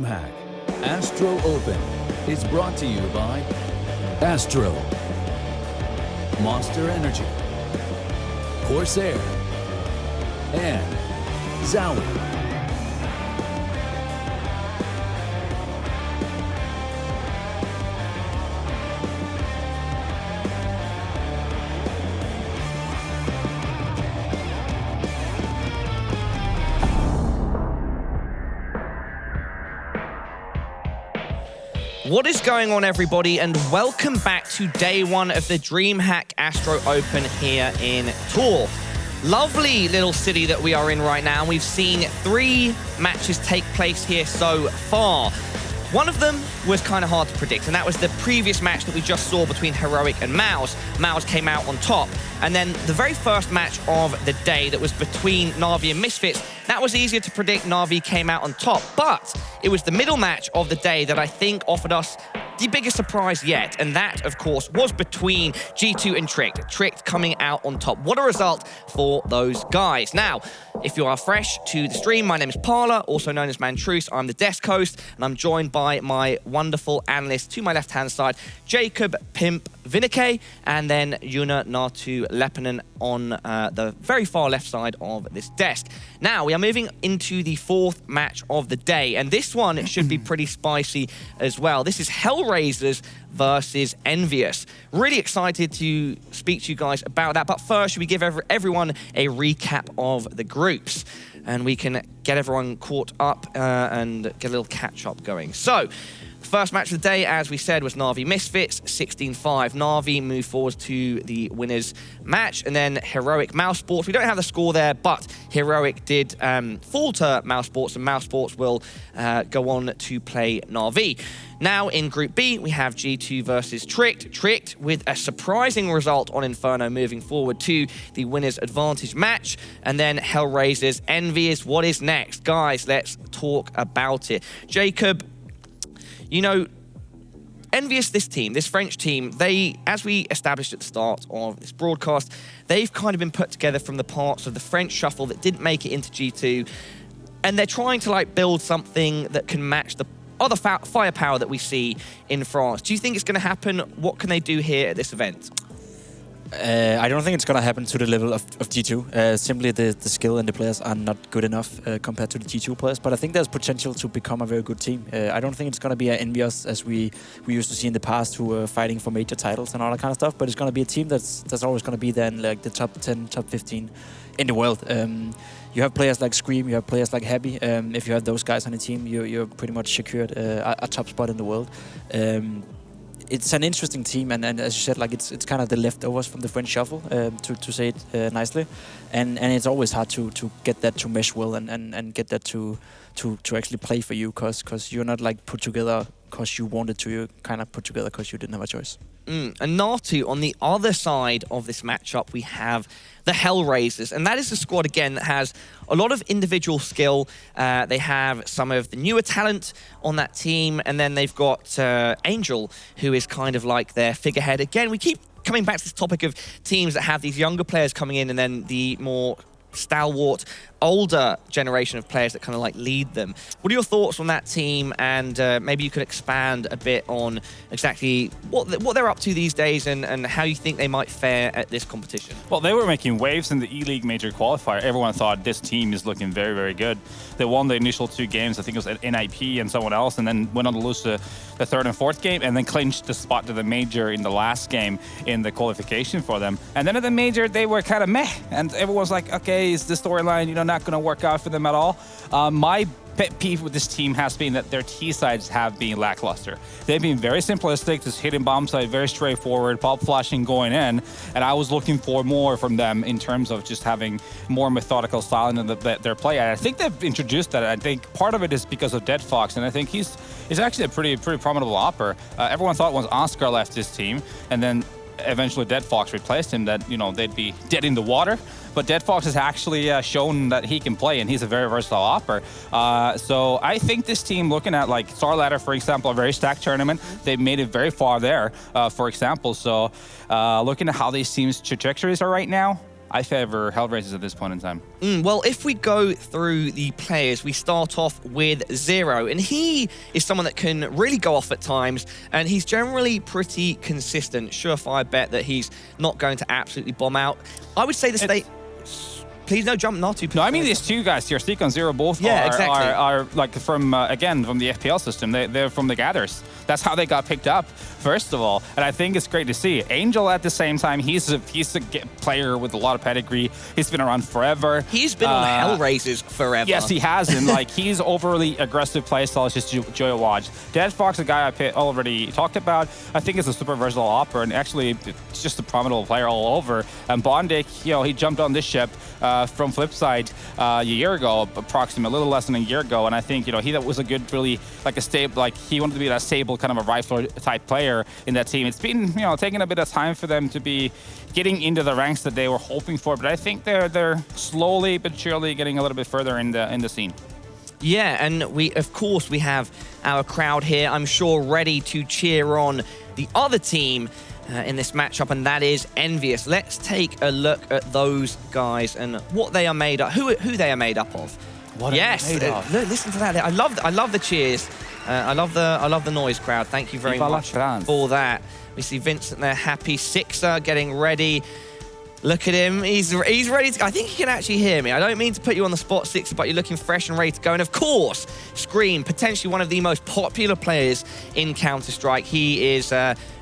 DreamHack Astro Open is brought to you by Astro, Monster Energy, Corsair, and Zowie. What is going on, everybody, and welcome back to day one of the DreamHack Astro Open here in Tours. Lovely little city that we are in right now. We've seen 3 matches take place here so far. One of them was kind of hard to predict, and that was the previous match that we just saw between Heroic and MyUs. MyUs came out on top. And then the very first match of the day that was between Na'Vi and Misfits, that was easier to predict. Na'Vi came out on top. But it was the middle match of the day that I think offered us the biggest surprise yet, and that, of course, was between G2 and Tricked. Tricked coming out on top. What a result for those guys. Now, if you are fresh to the stream, my name is Parla, also known as Mantruce. I'm the desk host, and I'm joined by my wonderful analyst to my left-hand side, Jacob Pimp Vinike, and then Juna Natu Lepinen on the very far left side of this desk. Now, we are moving into the 4th match of the day, and this one should be pretty spicy as well. This is HellRaisers versus EnVyUs. Really excited to speak to you guys about that, but first, should we give everyone a recap of the groups, and we can get everyone caught up and get a little catch-up going. So, first match of the day, as we said, was Na'Vi Misfits, 16-5. Na'Vi move forward to the winners match, and then Heroic mousesports. We don't have the score there, but Heroic did fall to mousesports, and mousesports will go on to play Na'Vi. Now in Group B, we have G2 versus Tricked. Tricked with a surprising result on Inferno, moving forward to the winners advantage match. And then HellRaisers, EnVyUs. What is next? Guys, let's talk about it. Jacob, you know, EnVyUs, this team, this French team, they, as we established at the start of this broadcast, they've kind of been put together from the parts of the French shuffle that didn't make it into G2, and they're trying to like build something that can match the other firepower that we see in France. Do you think it's going to happen? What can they do here at this event? I don't think it's going to happen to the level of G2. Simply the skill and the players are not good enough compared to the G2 players. But I think there's potential to become a very good team. I don't think it's going to be an EnVyUs as we used to see in the past, who were fighting for major titles and all that kind of stuff. But it's going to be a team that's always going to be there in like the top 10, top 15 in the world. You have players like Scream, you have players like Happy. If you have those guys on the team, you're pretty much secured a top spot in the world. It's an interesting team, and as you said, like it's kind of the leftovers from the French shuffle, to say it nicely, and it's always hard to get that to mesh well and get that to actually play for you, because you're not like put together because you wanted to, you're kind of put together because you didn't have a choice. And Natu, on the other side of this matchup, we have the HellRaisers, and that is a squad, again, that has a lot of individual skill. They have some of the newer talent on that team, and then they've got Angel, who is kind of like their figurehead. Again, we keep coming back to this topic of teams that have these younger players coming in, and then the more stalwart, older generation of players that kind of like lead them. What are your thoughts on that team? And maybe you could expand a bit on exactly what they're up to these days and how you think they might fare at this competition. Well, they were making waves in the E-League major qualifier. Everyone thought this team is looking very, very good. They won the initial 2 games, I think it was at NIP and someone else, and then went on to lose the 3rd and 4th game, and then clinched the spot to the major in the last game in the qualification for them. And then at the major, they were kind of meh, and everyone's like, okay, is the storyline, not going to work out for them at all? My pet peeve with this team has been that their T-sides have been lackluster. They've been very simplistic, just hitting bomb side, very straightforward, pop flashing going in, and I was looking for more from them in terms of just having more methodical style in their play. And I think they've introduced that. I think part of it is because of Dead Fox, and I think he's actually a pretty prominent opper. Everyone thought once Oscar left this team, and then eventually Dead Fox replaced him, that they'd be dead in the water. But Dead Fox has actually shown that he can play, and he's a very versatile opper. So I think this team, looking at like Star Ladder, for example, a very stacked tournament, they've made it very far there, for example. So looking at how these teams' trajectories are right now, I favor HellRaisers at this point in time. Well, if we go through the players, we start off with Zero, and he is someone that can really go off at times, and he's generally pretty consistent. Surefire bet that he's not going to absolutely bomb out. I would say the state... Please no jump, not too. No, I mean these two guys here, Seek and Zero, both are like from again from the FPL system. They're from the Gathers. That's how they got picked up, first of all. And I think it's great to see. Angel at the same time, he's a player with a lot of pedigree. He's been around forever. He's been on HellRaisers forever. Yes, he has. And like he's overly aggressive playstyle. It's just joy to watch. Dead Fox, a guy I already talked about. I think is a super versatile opera, and actually it's just a prominent player all over. And Bondic, he jumped on this ship from Flipside a year ago, approximately a little less than a year ago, and I think he was a good, really like a stable, like he wanted to be that stable kind of a rifler type player in that team. It's been taking a bit of time for them to be getting into the ranks that they were hoping for, but I think they're slowly but surely getting a little bit further in the scene. Yeah, and of course we have our crowd here, I'm sure, ready to cheer on the other team in this matchup, and that is EnVyUs. Let's take a look at those guys and what they are made up, who they are made up of. What yes, listen to that. I love the cheers. I love the noise, crowd. Thank you very much for that. We see Vincent there, happy. Sixer getting ready. Look at him. He's ready to... I think he can actually hear me. I don't mean to put you on the spot, Sixer, but you're looking fresh and ready to go. And of course, Scream, potentially one of the most popular players in Counter-Strike. He is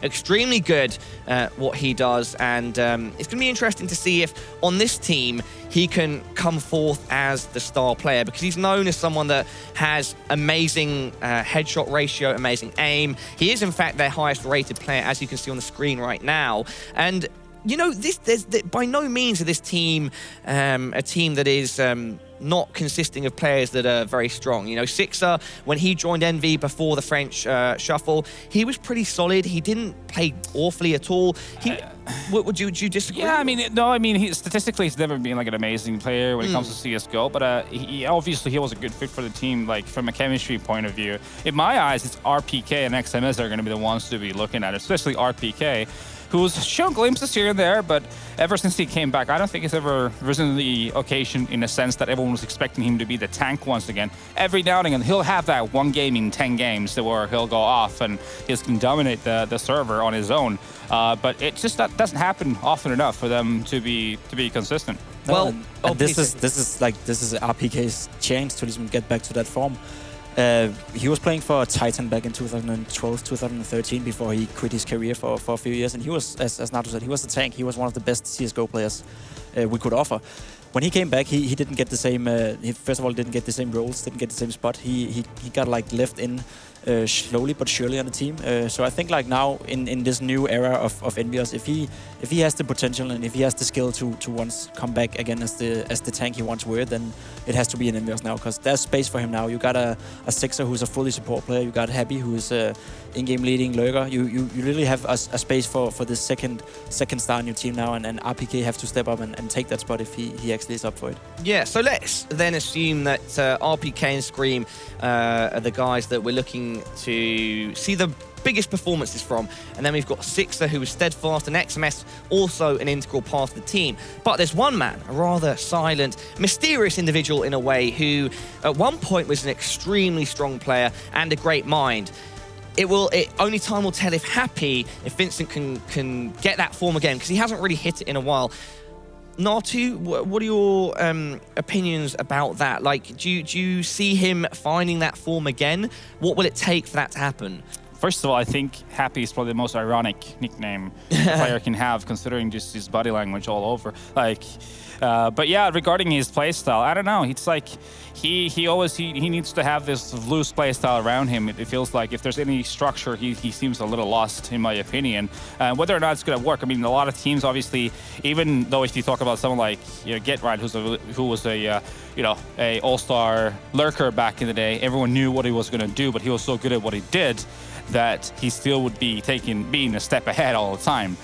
extremely good at what he does. And it's going to be interesting to see if on this team he can come forth as the star player, because he's known as someone that has amazing headshot ratio, amazing aim. He is, in fact, their highest rated player, as you can see on the screen right now. And there's by no means is this team a team that is not consisting of players that are very strong. Sixer, when he joined EnVy before the French shuffle, he was pretty solid. He didn't play awfully at all. Would you disagree? Yeah, statistically he's never been like an amazing player when it comes to CS:GO, but he was a good fit for the team, like from a chemistry point of view. In my eyes, it's RPK and XMS that are going to be the ones to be looking at, especially RPK, who's shown glimpses here and there, but ever since he came back, I don't think he's ever risen to the occasion in a sense that everyone was expecting him to be the tank once again. Every now and again, he'll have that one game in 10 games where he'll go off and he can dominate the server on his own. But it just doesn't happen often enough for them to be consistent. Well, this is RPK's chance to even get back to that form. He was playing for Titan back in 2012, 2013 before he quit his career for a few years, and he was, as Nato said, he was the tank. He was one of the best CS:GO players we could offer. When he came back, he didn't get the same. He first of all didn't get the same roles, didn't get the same spot. He got like left in slowly but surely on the team. So I think like now in this new era of EnVyUs, if he has the potential and if he has the skill to once come back again as the tank he once were, then it has to be in EnVyUs now, because there's space for him now. You got a Sixer who's a fully support player. You got Happy who's in-game leading lurker. You really have a space for the second star in your team now, and RPK have to step up and take that spot if he actually is up for it. Yeah, so let's then assume that RPK and Scream are the guys that we're looking to see the biggest performances from. And then we've got Sixer, who is steadfast, and XMS, also an integral part of the team. But there's one man, a rather silent, mysterious individual in a way, who at one point was an extremely strong player and a great mind. Only time will tell if Vincent can get that form again, because he hasn't really hit it in a while. Natu, what are your opinions about that? Like, do you see him finding that form again? What will it take for that to happen? First of all, I think Happy is probably the most ironic nickname a player can have, considering just his body language all over. But yeah, regarding his playstyle, I don't know. It's like he needs to have this loose playstyle around him. It feels like if there's any structure, he seems a little lost, in my opinion. Whether or not it's going to work, I mean, a lot of teams, obviously, even though if you talk about someone like GetRight, who was a all-star lurker back in the day, everyone knew what he was going to do, but he was so good at what he did that he still would be being a step ahead all the time.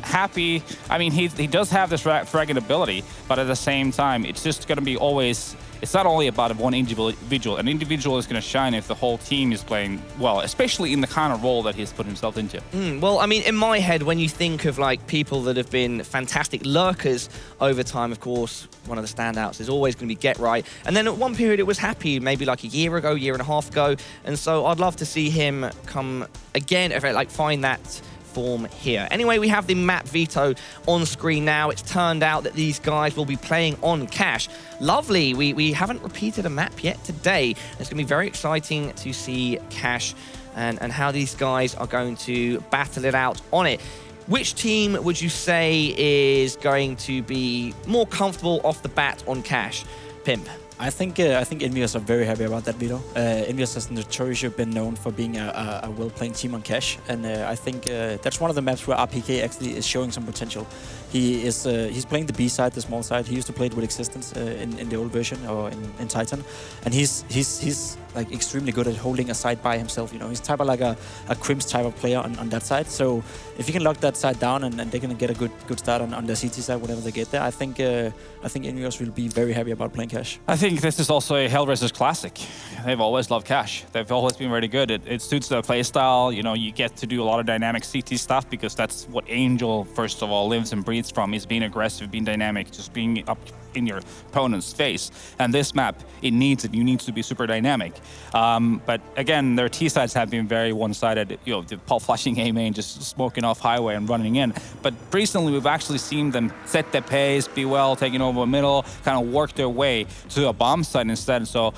Happy, I mean, he does have this fragging ability, but at the same time, it's just going to be always it's not only about one individual. An individual is going to shine if the whole team is playing well, especially in the kind of role that he's put himself into. Well, I mean, in my head, when you think of like people that have been fantastic lurkers over time, of course, one of the standouts is always going to be Get Right. And then at one period it was Happy, maybe like a year ago, year and a half ago. And so I'd love to see him come again, like find that form here. Anyway, we have the map veto on screen now. It's turned out that these guys will be playing on Cash. Lovely. We haven't repeated a map yet today. It's going to be very exciting to see Cash and how these guys are going to battle it out on it. Which team would you say is going to be more comfortable off the bat on Cash? Pimp. I think EnVyUs are very happy about that veto. EnVyUs has notoriously been known for being a well-playing team on Cash, and I think that's one of the maps where RPK actually is showing some potential. He's playing the B side, the small side. He used to play it with Existence in the old version or in Titan, and he's like extremely good at holding a side by himself. You know, he's type of like a Crimps type of player on that side. So if you can lock that side down and they're gonna get a good start on their CT side whenever they get there, I think EnVyUs will be very happy about playing Cash. I think this is also a HellRaisers classic. They've always loved Cash. They've always been very good. It suits their playstyle. You know, you get to do a lot of dynamic CT stuff because that's what Angel, first of all, lives and breathes from, is being aggressive, being dynamic, just being up in your opponent's face. And this map, it needs it. You need to be super dynamic. But again, their T-sides have been very one-sided. You know, the Paul flashing A main, just smoking off highway and running in. But recently, we've actually seen them set the pace, be well, taking over the middle, kind of work their way to a bomb site instead. So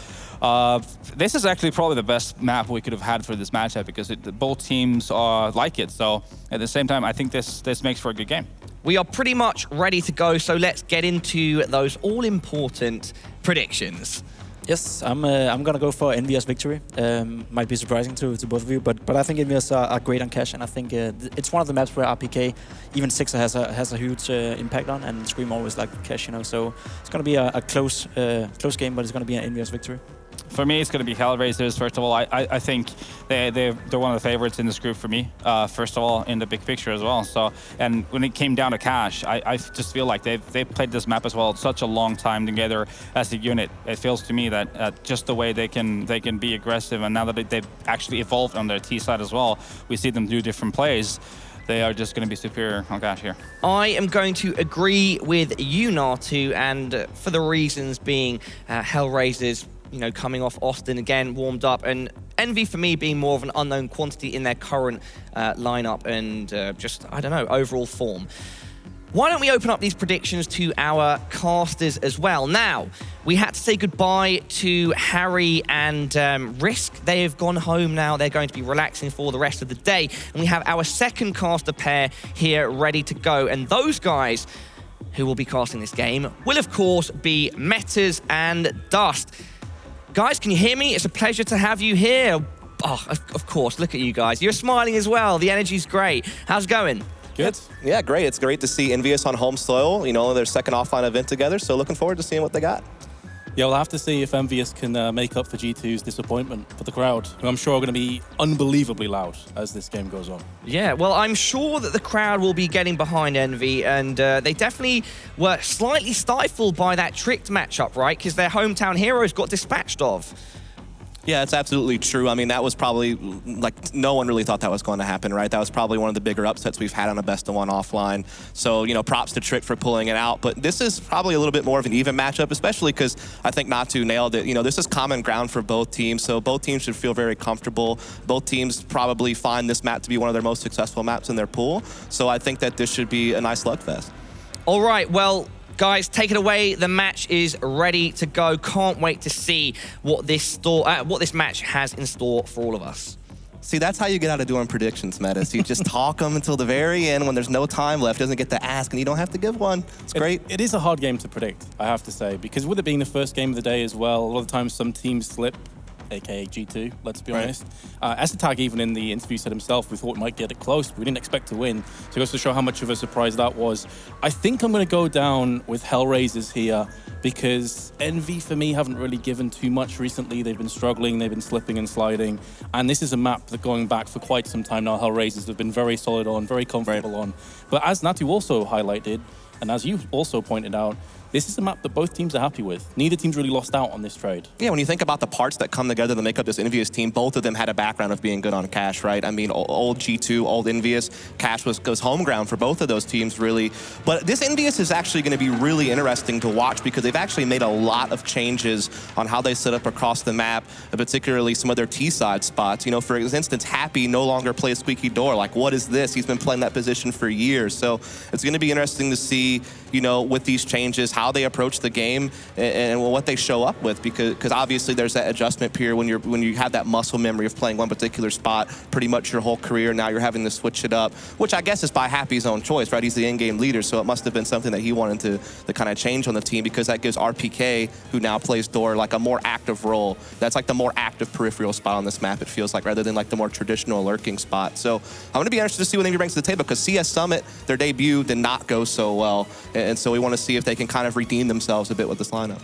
this is actually probably the best map we could have had for this matchup because both teams like it. So at the same time, I think this makes for a good game. We are pretty much ready to go, so let's get into those all-important predictions. Yes, I'm gonna go for EnVyUs victory. Might be surprising to both of you, but I think EnVyUs are great on Cash, and I think it's one of the maps where RPK, even Sixer has a huge impact on, and Scream always like Cash, you know. So it's gonna be a close game, but it's gonna be an EnVyUs victory. For me, it's going to be HellRaisers. First of all, I think they're one of the favorites in this group for me. First of all, in the big picture as well. So, and when it came down to Cash, I just feel like they've played this map as well such a long time together as a unit. It feels to me that just the way they can be aggressive, and now that they've actually evolved on their T side as well, we see them do different plays. They are just going to be superior on Cash here. I am going to agree with you, Natu, and for the reasons being HellRaisers, you know, coming off Austin again, warmed up, and Envy for me being more of an unknown quantity in their current lineup and just, I don't know, overall form. Why don't we open up these predictions to our casters as well? Now, we had to say goodbye to Harry and Risk. They have gone home now. They're going to be relaxing for the rest of the day. And we have our second caster pair here ready to go. And those guys who will be casting this game will, of course, be Metas and Dust. Guys, can you hear me? It's a pleasure to have you here. Oh, of course, look at you guys. You're smiling as well. The energy's great. How's it going? Good. Yeah, great. It's great to see EnVyUs on home soil, you know, their second offline event together, so looking forward to seeing what they got. Yeah, we'll have to see if EnVyUs can make up for G2's disappointment for the crowd, who I'm sure are going to be unbelievably loud as this game goes on. Yeah, well, I'm sure that the crowd will be getting behind Envy, and they definitely were slightly stifled by that tricked matchup, right? Because their hometown heroes got dispatched of. Yeah, it's absolutely true. I mean, that was probably, like, no one really thought that was going to happen, right? That was probably one of the bigger upsets we've had on a best-of-one offline. So, you know, props to Trick for pulling it out. But this is probably a little bit more of an even matchup, especially because I think Natu nailed it. You know, this is common ground for both teams, so both teams should feel very comfortable. Both teams probably find this map to be one of their most successful maps in their pool. So I think that this should be a nice slugfest. All right, well, guys, take it away. The match is ready to go. Can't wait to see what this match has in store for all of us. See, that's how you get out of doing predictions, Metas. You just talk them until the very end when there's no time left. Doesn't get to ask, and you don't have to give one. It's great. It is a hard game to predict, I have to say, because with it being the first game of the day as well, a lot of times some teams slip, aka G2, let's be honest. Tag, even in the interview, said himself, we thought we might get it close, but we didn't expect to win. So it goes to show how much of a surprise that was. I think I'm going to go down with HellRaisers here, because Envy, for me, haven't really given too much recently. They've been struggling, they've been slipping and sliding. And this is a map that going back for quite some time now, HellRaisers have been very solid on, very comfortable on. But as Natu also highlighted, and as you also pointed out, this is a map that both teams are happy with. Neither team's really lost out on this trade. Yeah, when you think about the parts that come together to make up this EnVyUs team, both of them had a background of being good on Cash, right? I mean, old G2, old EnVyUs, Cash goes home ground for both of those teams, really. But this EnVyUs is actually going to be really interesting to watch because they've actually made a lot of changes on how they set up across the map, particularly some of their T-side spots. You know, for instance, Happy no longer plays Squeaky Door. Like, what is this? He's been playing that position for years. So it's going to be interesting to see, you know, with these changes, how they approach the game and what they show up with, because obviously there's that adjustment period when you have that muscle memory of playing one particular spot pretty much your whole career. Now you're having to switch it up, which I guess is by Happy's own choice, right? He's the in-game leader, so it must have been something that he wanted to kind of change on the team, because that gives RPK, who now plays Door, like a more active role. That's like the more active peripheral spot on this map, it feels like, rather than like the more traditional lurking spot. So I'm going to be interested to see what EnVy brings to the table, because CS Summit, their debut did not go so well, and so we want to see if they can kind of redeem themselves a bit with this lineup.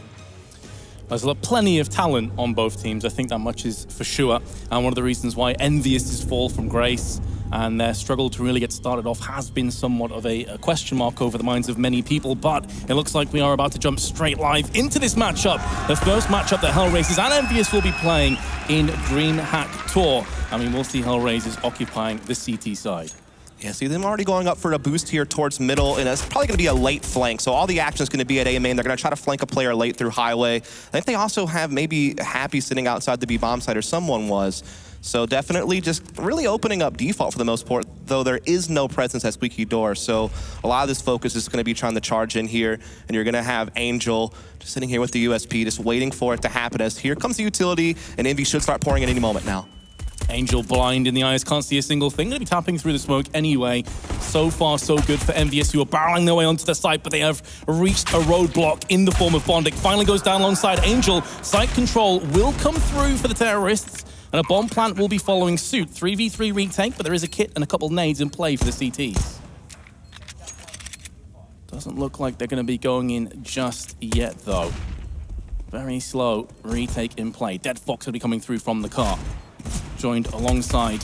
There's plenty of talent on both teams. I think that much is for sure. And one of the reasons why EnVyUs' fall from grace and their struggle to really get started off has been somewhat of a question mark over the minds of many people. But it looks like we are about to jump straight live into this matchup. The first matchup that HellRaisers and EnVyUs will be playing in DreamHack Tour. I mean, we'll see HellRaisers occupying the CT side. Yeah, see them already going up for a boost here towards middle, and it's probably going to be a late flank. So all the action is going to be at A main. They're going to try to flank a player late through highway. I think they also have maybe Happy sitting outside the B bomb site, or someone was. So definitely just really opening up default for the most part, though there is no presence at Squeaky Door. So a lot of this focus is going to be trying to charge in here, and you're going to have Angel just sitting here with the USP, just waiting for it to happen, as here comes the utility, and Envy should start pouring at any moment now. Angel blind in the eyes, can't see a single thing. Gonna be tapping through the smoke anyway. So far, so good for EnVyUs, who are barreling their way onto the site, but they have reached a roadblock in the form of Bondic. Finally goes down alongside Angel. Site control will come through for the terrorists, and a bomb plant will be following suit. 3v3 retake, but there is a kit and a couple nades in play for the CTs. Doesn't look like they're gonna be going in just yet, though. Very slow retake in play. Dead Fox will be coming through from the car, joined alongside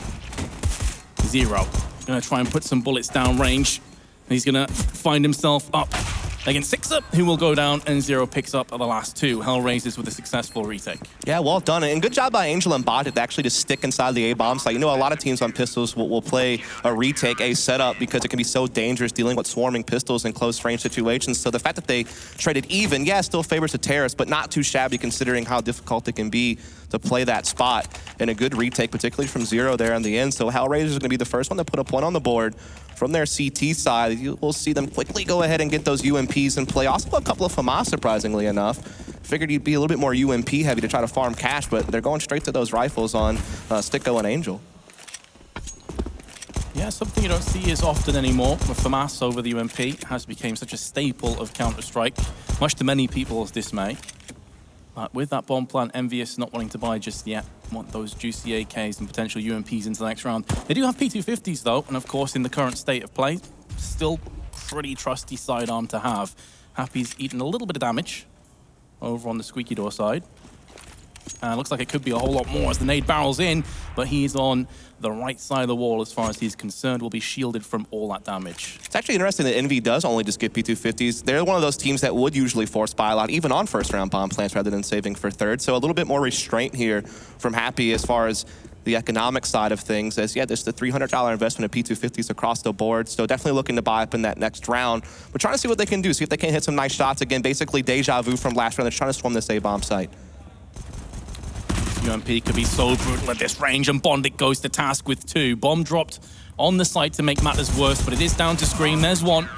Zero. Gonna try and put some bullets down range. He's gonna find himself up against Sixer, who will go down, and Zero picks up the last two. HellRaisers with a successful retake. Yeah, well done, and good job by Angel and Bot to actually just stick inside the A-bomb site. You know, a lot of teams on pistols will play a retake, a setup, because it can be so dangerous dealing with swarming pistols in close range situations. So the fact that they traded even, yeah, still favors the terrorists, but not too shabby considering how difficult it can be to play that spot. And a good retake, particularly from Zero there in the end. So HellRaisers is going to be the first one to put a point on the board. From their CT side, you will see them quickly go ahead and get those UMPs in play. Also a couple of FAMAS, surprisingly enough. Figured you'd be a little bit more UMP heavy to try to farm cash, but they're going straight to those rifles on Sticko and Angel. Yeah, something you don't see as often anymore. With FAMAS over the UMP has become such a staple of Counter-Strike, much to many people's dismay. But with that bomb plant, EnVyUs not wanting to buy just yet, want those juicy AKs and potential UMPs into the next round. They do have P250s though, and of course in the current state of play, still pretty trusty sidearm to have. Happy's eaten a little bit of damage over on the Squeaky Door side. Looks like it could be a whole lot more as the nade barrels in, but he's on the right side of the wall as far as he's concerned, will be shielded from all that damage. It's actually interesting that Envy does only just get P250s. They're one of those teams that would usually force buy a lot, even on first round bomb plants rather than saving for third. So a little bit more restraint here from Happy as far as the economic side of things, as yeah, there's the $300 investment of P250s across the board. So definitely looking to buy up in that next round, but trying to see what they can do, see if they can hit some nice shots. Again, basically deja vu from last round. They're trying to swarm this A-bomb site. UMP could be so brutal at this range, and Bondic goes to task with two. Bomb dropped on the site to make matters worse, but it is down to Scream. There's one.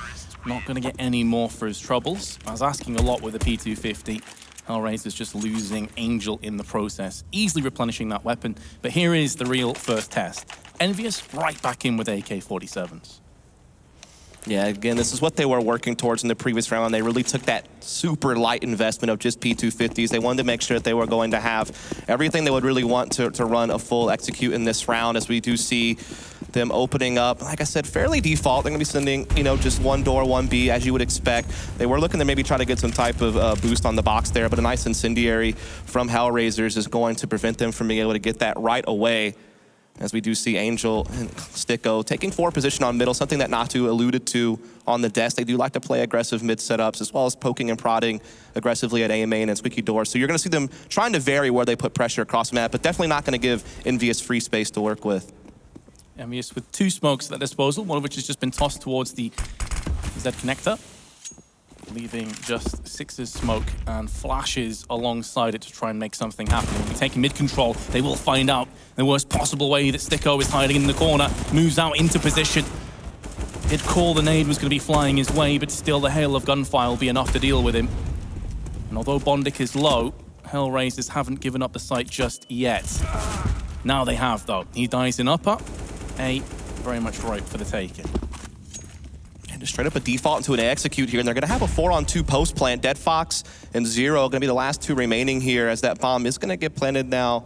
Not going to get any more for his troubles. I was asking a lot with the P250. HellRaisers just losing Angel in the process, easily replenishing that weapon. But here is the real first test. EnVyUs right back in with AK-47s. Yeah, again, this is what they were working towards in the previous round. They really took that super light investment of just P250s. They wanted to make sure that they were going to have everything they would really want to run a full execute in this round, as we do see them opening up, like I said, fairly default. They're going to be sending, you know, just one door, one B, as you would expect. They were looking to maybe try to get some type of boost on the box there, but a nice incendiary from HellRaisers is going to prevent them from being able to get that right away. as we do see Angel and Sticko taking forward position on middle, something that Natu alluded to on the desk. They do like to play aggressive mid setups, as well as poking and prodding aggressively at A main and Squeaky Door. So you're going to see them trying to vary where they put pressure across the map, but definitely not going to give EnVyUs free space to work with. EnVyUs with 2 smokes at their disposal, one of which has just been tossed towards the Z connector, leaving just Six's smoke and flashes alongside it to try and make something happen. When we take mid control, they will find out the worst possible way that Sticko is hiding in the corner, moves out into position. Did call the nade was going to be flying his way, but still the hail of gunfire will be enough to deal with him. And although Bondik is low, HellRaisers haven't given up the site just yet. Now they have, though. He dies in upper. A, very much ripe for the taking. Just straight up a default into an execute here, and they're going to have a 4-on-2 post plant. Dead Fox and Zero going to be the last 2 remaining here, as that bomb is going to get planted now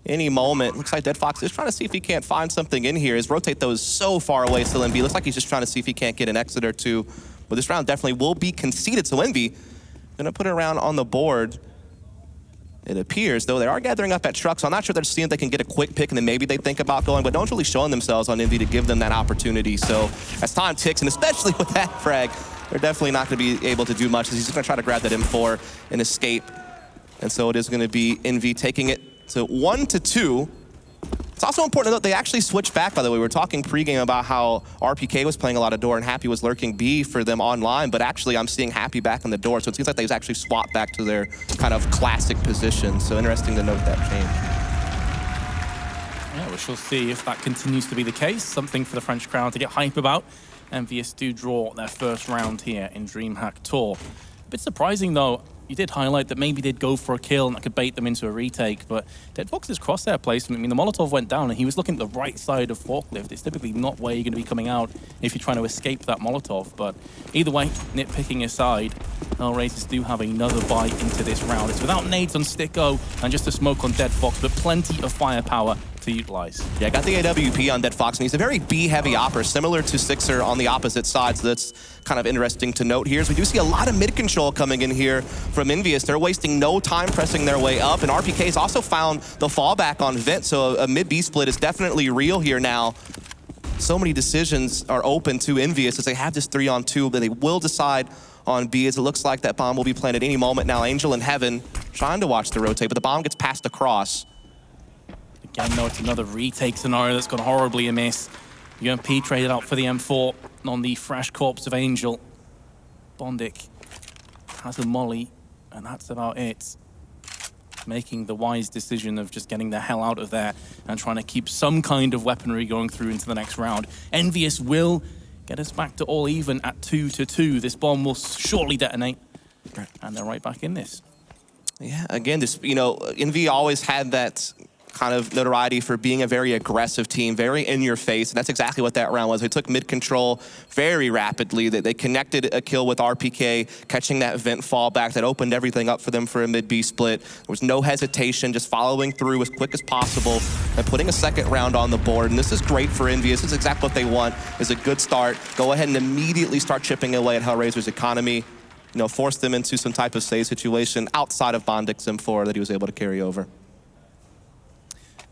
any moment. Looks like Dead Fox is trying to see if he can't find something in here. His rotate, though, is so far away still. EnVy looks like he's just trying to see if he can't get an exit or two. But this round definitely will be conceded, so EnVy going to put it around on the board. It appears, though, they are gathering up at truck, so I'm not sure they're seeing if they can get a quick pick and then maybe they think about going, but no one's really showing themselves on EnVy to give them that opportunity. So as time ticks, and especially with that frag, they're definitely not going to be able to do much, as he's going to try to grab that M4 and escape. And so it is going to be EnVy taking it to 1-2. It's also important to note they actually switched back, by the way. We were talking pregame about how RPK was playing a lot of door and Happy was lurking B for them online, but actually I'm seeing Happy back on the door, so it seems like they've actually swapped back to their kind of classic position. So interesting to note that change. Yeah, we shall see if that continues to be the case. Something for the French crowd to get hype about. EnVyUs do draw their first round here in DreamHack Tour. A bit surprising, though. You did highlight that maybe they'd go for a kill and that could bait them into a retake, but Dead Fox's crosshair placement, I mean, the Molotov went down and he was looking at the right side of Forklift. It's typically not where you're going to be coming out if you're trying to escape that Molotov, but either way, nitpicking aside, HellRaisers do have another bite into this round. It's without nades on Sticko and just a smoke on Dead Fox, but plenty of firepower to utilize. Yeah, got the AWP on Dead Fox, and he's a very B-heavy opera, similar to Sixer on the opposite side, so that's kind of interesting to note here. As we do see a lot of mid-control coming in here from EnVyUs. They're wasting no time pressing their way up, and RPK's also found the fallback on Vent, so a mid-B split is definitely real here now. So many decisions are open to EnVyUs as they have this 3-on-2, but they will decide on B, as it looks like that bomb will be planted any moment now. Angel in heaven trying to watch the rotate, but the bomb gets passed across. Again, though, it's another retake scenario that's gone horribly amiss. UMP traded out for the M4 on the fresh corpse of Angel. Bondik has a molly, and that's about it. Making the wise decision of just getting the hell out of there and trying to keep some kind of weaponry going through into the next round. EnVyUs will get us back to all even at 2-2. This bomb will shortly detonate, and they're right back in this. Yeah, again, this, you know, EnVy always had that kind of notoriety for being a very aggressive team, very in your face, and that's exactly what that round was. They took mid-control very rapidly. They connected a kill with RPK, catching that Vent fallback that opened everything up for them for a mid-B split. There was no hesitation, just following through as quick as possible and putting a second round on the board. And this is great for EnVyUs. This is exactly what they want, is a good start. Go ahead and immediately start chipping away at HellRaisers' economy. You know, force them into some type of save situation outside of Bondik's M4 that he was able to carry over.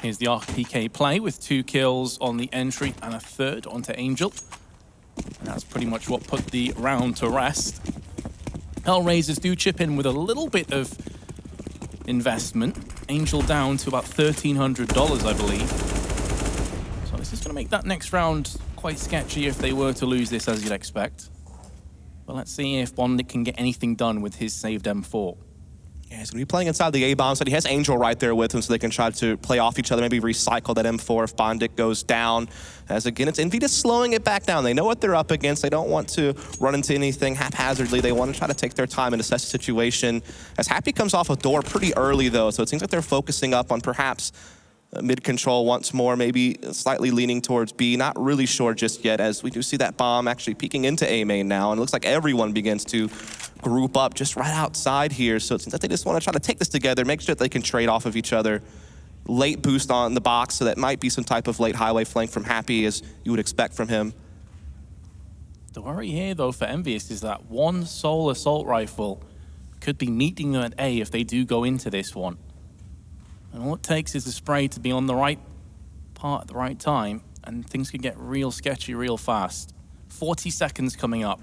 Here's the RPK play with 2 kills on the entry and a 3rd onto Angel. And that's pretty much what put the round to rest. HellRaisers do chip in with a little bit of investment. Angel down to about $1,300, I believe. So this is going to make that next round quite sketchy if they were to lose this, as you'd expect. But let's see if Bondik can get anything done with his saved M4. Yeah, he's going to be playing inside the A-bomb, so he has Angel right there with him so they can try to play off each other, maybe recycle that M4 if Bondik goes down. As again, it's EnVy just slowing it back down. They know what they're up against. They don't want to run into anything haphazardly. They want to try to take their time and assess the situation. As Happy comes off a door pretty early, though, so it seems like they're focusing up on perhaps mid-control once more, maybe slightly leaning towards B. Not really sure just yet, as we do see that bomb actually peeking into A main now, and it looks like everyone begins to group up just right outside here. So it seems like they just want to try to take this together, make sure that they can trade off of each other. Late boost on the box, so that might be some type of late highway flank from Happy, as you would expect from him. The worry here, though, for EnVyUs is that one sole assault rifle could be meeting them at A if they do go into this one. And all it takes is the spray to be on the right part at the right time, and things can get real sketchy real fast. 40 seconds coming up.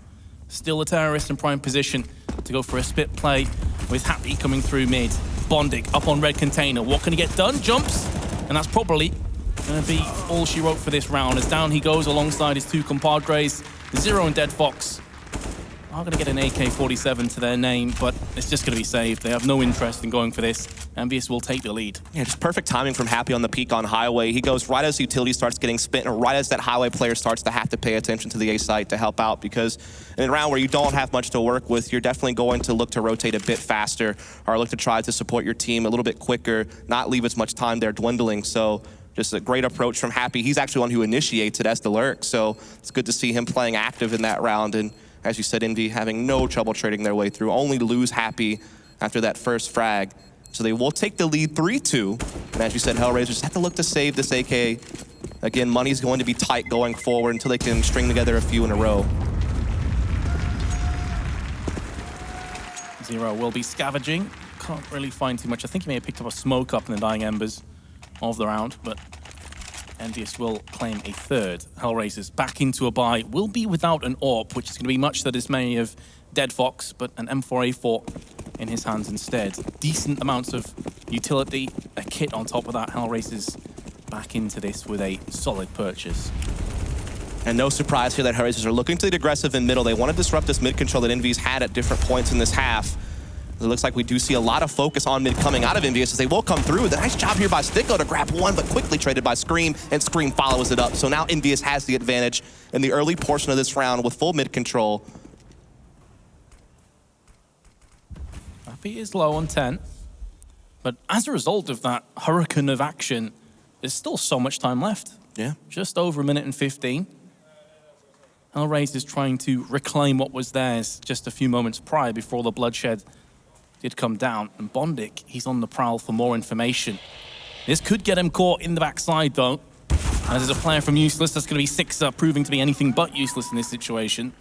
Still a terrorist in prime position to go for a spit play with Happy coming through mid. Bondic up on red container. What can he get done? Jumps. And that's probably going to be all she wrote for this round. As down he goes alongside his two compadres. Zero and Dead Fox are going to get an AK-47 to their name, but it's just going to be saved. They have no interest in going for this. EnVyUs will take the lead. Yeah, just perfect timing from Happy on the peak on Highway. He goes right as utility starts getting spent, and right as that Highway player starts to have to pay attention to the A site to help out, because in a round where you don't have much to work with, you're definitely going to look to rotate a bit faster or look to try to support your team a little bit quicker, not leave as much time there dwindling. So just a great approach from Happy. He's actually one who initiates it as the lurk, so it's good to see him playing active in that round. And as you said, Envy having no trouble trading their way through, only to lose Happy after that first frag. So they will take the lead 3-2. And as you said, HellRaisers have to look to save this AK. Again, money's going to be tight going forward until they can string together a few in a row. Zero will be scavenging. Can't really find too much. I think he may have picked up a smoke up in the dying embers of the round, but EnVyUs will claim a third. HellRaisers back into a buy. Will be without an AWP, which is going to be much the dismay of Dead Fox, but an M4A4 in his hands instead. Decent amounts of utility, a kit on top of that. HellRaisers back into this with a solid purchase. And no surprise here that HellRaisers are looking to get aggressive in middle. They want to disrupt this mid control that EnVyUs had at different points in this half. It looks like we do see a lot of focus on mid coming out of EnVyUs as they will come through. The nice job here by Sticko to grab one, but quickly traded by Scream, and Scream follows it up. So now EnVyUs has the advantage in the early portion of this round with full mid control. Happy is low on 10, but as a result of that hurricane of action, there's still so much time left. Yeah. Just over a minute and 15. HellRaisers trying to reclaim what was theirs just a few moments prior before the bloodshed did come down. And Bondic, he's on the prowl for more information. This could get him caught in the backside, though. As there's a player from Useless, that's going to be Sixer, proving to be anything but useless in this situation.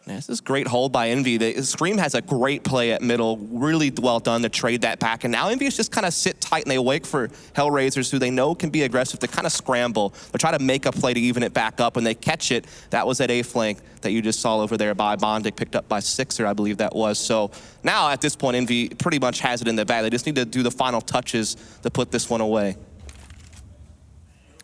Yeah, this is great hold by Envy. Scream has a great play at middle, really well done to trade that back. And now EnVyUs just kind of sit tight and they wait for HellRaisers, who they know can be aggressive, to kind of scramble. They try to make a play to even it back up. When they catch it, that was at A flank that you just saw over there by Bondic, picked up by Sixer, I believe that was. So now at this point, Envy pretty much has it in the bag. They just need to do the final touches to put this one away.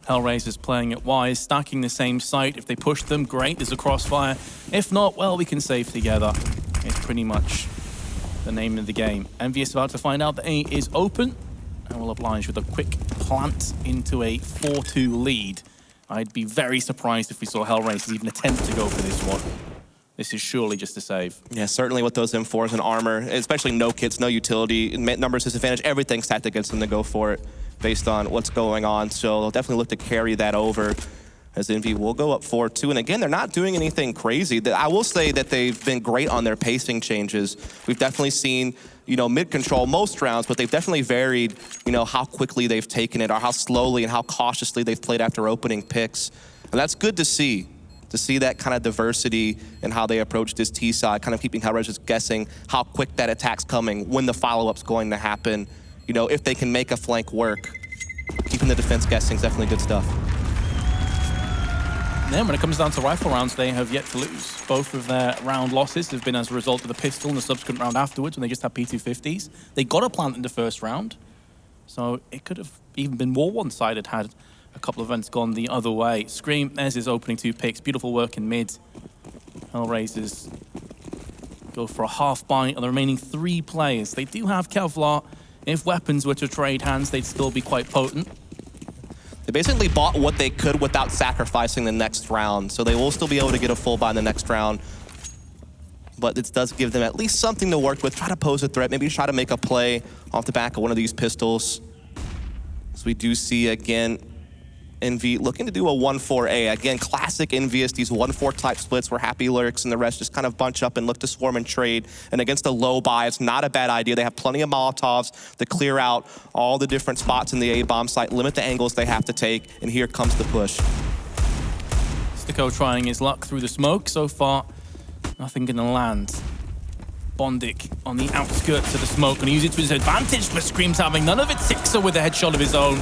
HellRaisers playing it wise, stacking the same site. If they push them, great, there's a crossfire. If not, well, we can save together. It's pretty much the name of the game. EnVyUs about to find out that A is open, and will oblige with a quick plant into a 4-2 lead. I'd be very surprised if we saw HellRaisers even attempt to go for this one. This is surely just a save. Yeah, certainly with those M4s and armor, especially no kits, no utility, numbers disadvantage, everything's stacked against them to go for it based on what's going on. So they'll definitely look to carry that over as Envy will go up 4-2. And again, they're not doing anything crazy. I will say that they've been great on their pacing changes. We've definitely seen, you know, mid-control most rounds, but they've definitely varied, you know, how quickly they've taken it or how slowly and how cautiously they've played after opening picks. And that's good to see that kind of diversity in how they approach this T side, kind of keeping HellRaisers guessing how quick that attack's coming, when the follow-up's going to happen. You know, if they can make a flank work, keeping the defense guessing is definitely good stuff. And then when it comes down to rifle rounds, they have yet to lose. Both of their round losses have been as a result of the pistol in the subsequent round afterwards when they just had P250s. They got a plant in the first round, so it could have even been more one-sided had a couple of events gone the other way. Scream, there's his opening 2 picks. Beautiful work in mid. HellRaisers go for a half buy on the remaining 3 players. They do have Kevlar. If weapons were to trade hands, they'd still be quite potent. They basically bought what they could without sacrificing the next round, so they will still be able to get a full buy in the next round. But this does give them at least something to work with, try to pose a threat, maybe try to make a play off the back of one of these pistols. So we do see, again, Envy looking to do a 1-4A. Again, classic EnVyUs, these 1-4 type splits where Happy lurks and the rest just kind of bunch up and look to swarm and trade. And against a low buy, it's not a bad idea. They have plenty of Molotovs to clear out all the different spots in the A-bomb site, limit the angles they have to take, and here comes the push. Sticko trying his luck through the smoke. So far, nothing gonna land. Bondic on the outskirts of the smoke, gonna use it to his advantage, but Scream's having none of it. Sixer with a headshot of his own.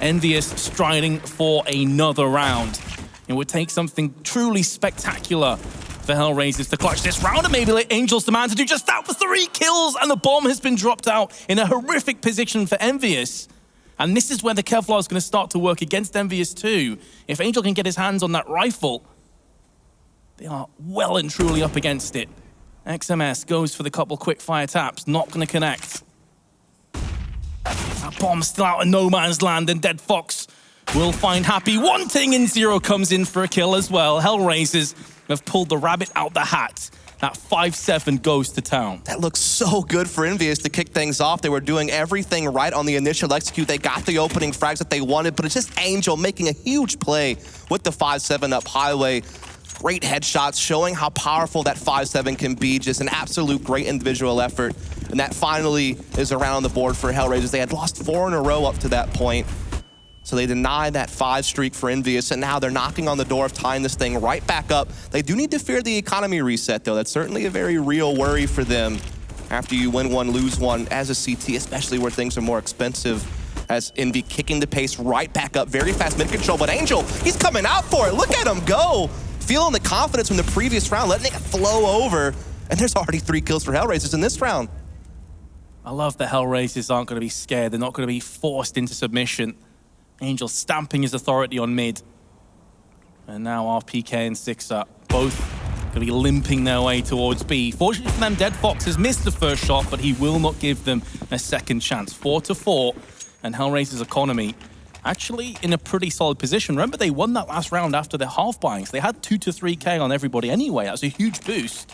EnVyUs striding for another round. It would take something truly spectacular for HellRaisers to clutch this round, and maybe let Angel's demand to do just that with 3 kills, and the bomb has been dropped out in a horrific position for EnVyUs. And this is where the Kevlar is going to start to work against EnVyUs too. If Angel can get his hands on that rifle, they are well and truly up against it. XMS goes for the couple quick fire taps, not going to connect. That bomb still out in no man's land, and Dead Fox will find Happy wanting, and Zero comes in for a kill as well. HellRaisers have pulled the rabbit out the hat. That 5-7 goes to town. That looks so good for EnVyUs to kick things off. They were doing everything right on the initial execute. They got the opening frags that they wanted, but it's just Angel making a huge play with the 5-7 up highway. Great headshots, showing how powerful that 5-7 can be. Just an absolute great individual effort. And that finally is around the board for HellRaisers. They had lost 4 in a row up to that point. So they denied that 5 streak for EnVyUs, and now they're knocking on the door of tying this thing right back up. They do need to fear the economy reset, though. That's certainly a very real worry for them after you win one, lose one as a CT, especially where things are more expensive. As Envy kicking the pace right back up, very fast mid control, but Angel, he's coming out for it. Look at him go. Feeling the confidence from the previous round, letting it flow over. And there's already 3 kills for HellRaisers in this round. I love that HellRaisers aren't going to be scared. They're not going to be forced into submission. Angel stamping his authority on mid. And now RPK and Sixer both going to be limping their way towards B. Fortunately for them, Dead Fox has missed the first shot, but he will not give them a second chance. 4-4, and HellRaisers' economy actually in a pretty solid position. Remember, they won that last round after their half buyings. They had 2 to 3K on everybody anyway. That's a huge boost.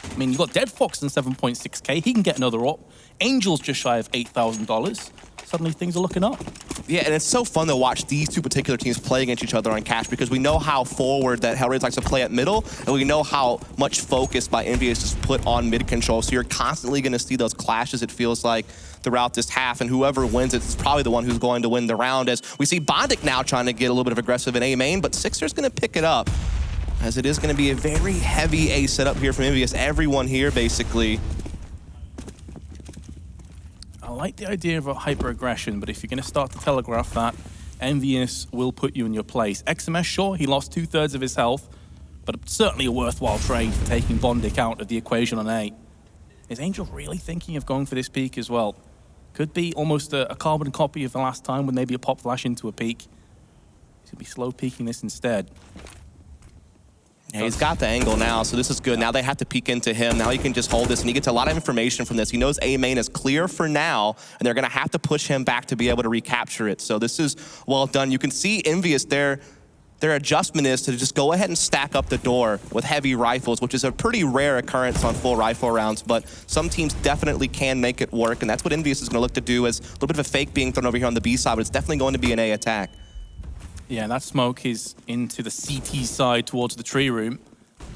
I mean, you've got Dead Fox and 7.6K. He can get another up. Angel's just shy of $8,000. Suddenly things are looking up. Yeah, and it's so fun to watch these 2 particular teams play against each other on cash, because we know how forward that HellRaisers likes to play at middle, and we know how much focus by EnVyUs is put on mid control. So you're constantly going to see those clashes, it feels like, throughout this half, and whoever wins it is probably the one who's going to win the round, as we see Bondic now trying to get a little bit of aggressive in A main, but Sixer's going to pick it up, as it is going to be a very heavy A setup here from EnVyUs. Everyone here, basically. I like the idea of a hyper-aggression, but if you're going to start to telegraph that, EnVyUs will put you in your place. XMS, sure, he lost 2/3 of his health, but certainly a worthwhile trade for taking Bondic out of the equation on A. Is Angel really thinking of going for this peak as well? Could be almost a carbon copy of the last time with maybe a pop flash into a peak. He's going to be slow peeking this instead. Yeah, he's got the angle now, so this is good. Now they have to peek into him. Now he can just hold this, and he gets a lot of information from this. He knows A main is clear for now, and they're going to have to push him back to be able to recapture it. So this is well done. You can see EnVyUs, their adjustment is to just go ahead and stack up the door with heavy rifles, which is a pretty rare occurrence on full rifle rounds, but some teams definitely can make it work, and that's what EnVyUs is going to look to do, as a little bit of a fake being thrown over here on the B side, but it's definitely going to be an A attack. Yeah, that smoke is into the CT side towards the tree room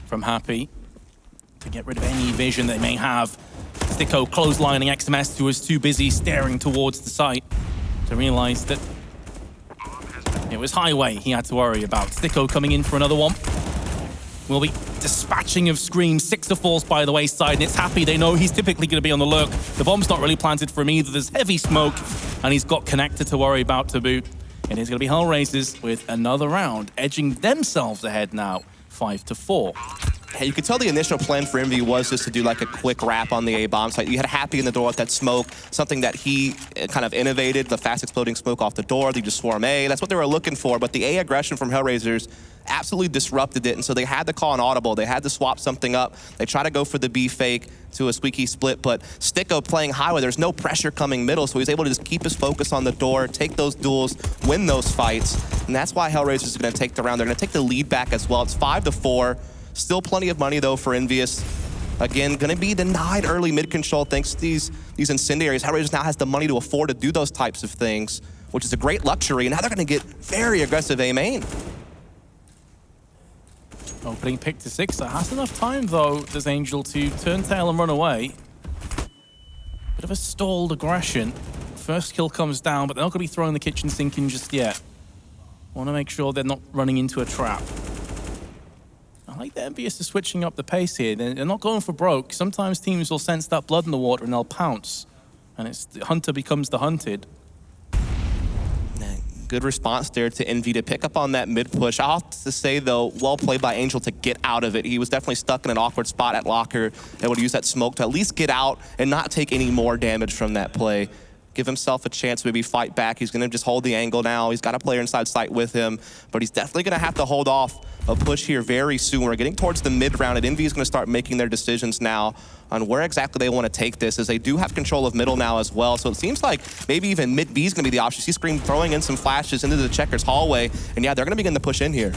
from Happy to get rid of any vision they may have. Sticko clotheslining XMS, who was too busy staring towards the site to realize that it was highway he had to worry about. Sticko coming in for another one. Will be dispatching of screams. Sixer falls by the wayside, and it's Happy. They know he's typically going to be on the lurk. The bomb's not really planted for him either. There's heavy smoke, and he's got Connector to worry about to boot. It is going to be HellRaisers with another round, edging themselves ahead now, 5-4. Hey, you could tell the initial plan for Envy was just to do like a quick wrap on the A bomb site. You had Happy in the door with that smoke, something that he kind of innovated, the fast exploding smoke off the door. They just swarm A. That's what they were looking for, but the A aggression from HellRaisers absolutely disrupted it, and so they had to call an audible. They had to swap something up. They try to go for the B fake to a squeaky split, but Sticko playing highway, there's no pressure coming middle, so he's able to just keep his focus on the door, take those duels, win those fights, and that's why HellRaisers is going to take the round. They're going to take the lead back as well. It's 5-4. Still plenty of money, though, for EnVyUs. Again, going to be denied early mid-control thanks to these incendiaries. HellRaisers now has the money to afford to do those types of things, which is a great luxury, and now they're going to get very aggressive A main. Opening pick to Sixer. Has enough time, though, does Angel, to turn tail and run away. Bit of a stalled aggression. First kill comes down, but they're not going to be throwing the kitchen sink in just yet. Want to make sure they're not running into a trap. I like the EnVyUs are switching up the pace here. They're not going for broke. Sometimes teams will sense that blood in the water and they'll pounce. And it's the hunter becomes the hunted. Good response there to EnVy to pick up on that mid push. I'll have to say, though, well played by Angel to get out of it. He was definitely stuck in an awkward spot at locker and would use that smoke to at least get out and not take any more damage from that play. Give himself a chance to maybe fight back. He's going to just hold the angle now. He's got a player inside sight with him, but he's definitely going to have to hold off a push here very soon. We're getting towards the mid round, and EnVy is going to start making their decisions now on where exactly they want to take this, as they do have control of middle now as well. So it seems like maybe even mid B is going to be the option. You see Scream throwing in some flashes into the Checkers hallway, and yeah, they're going to begin to push in here.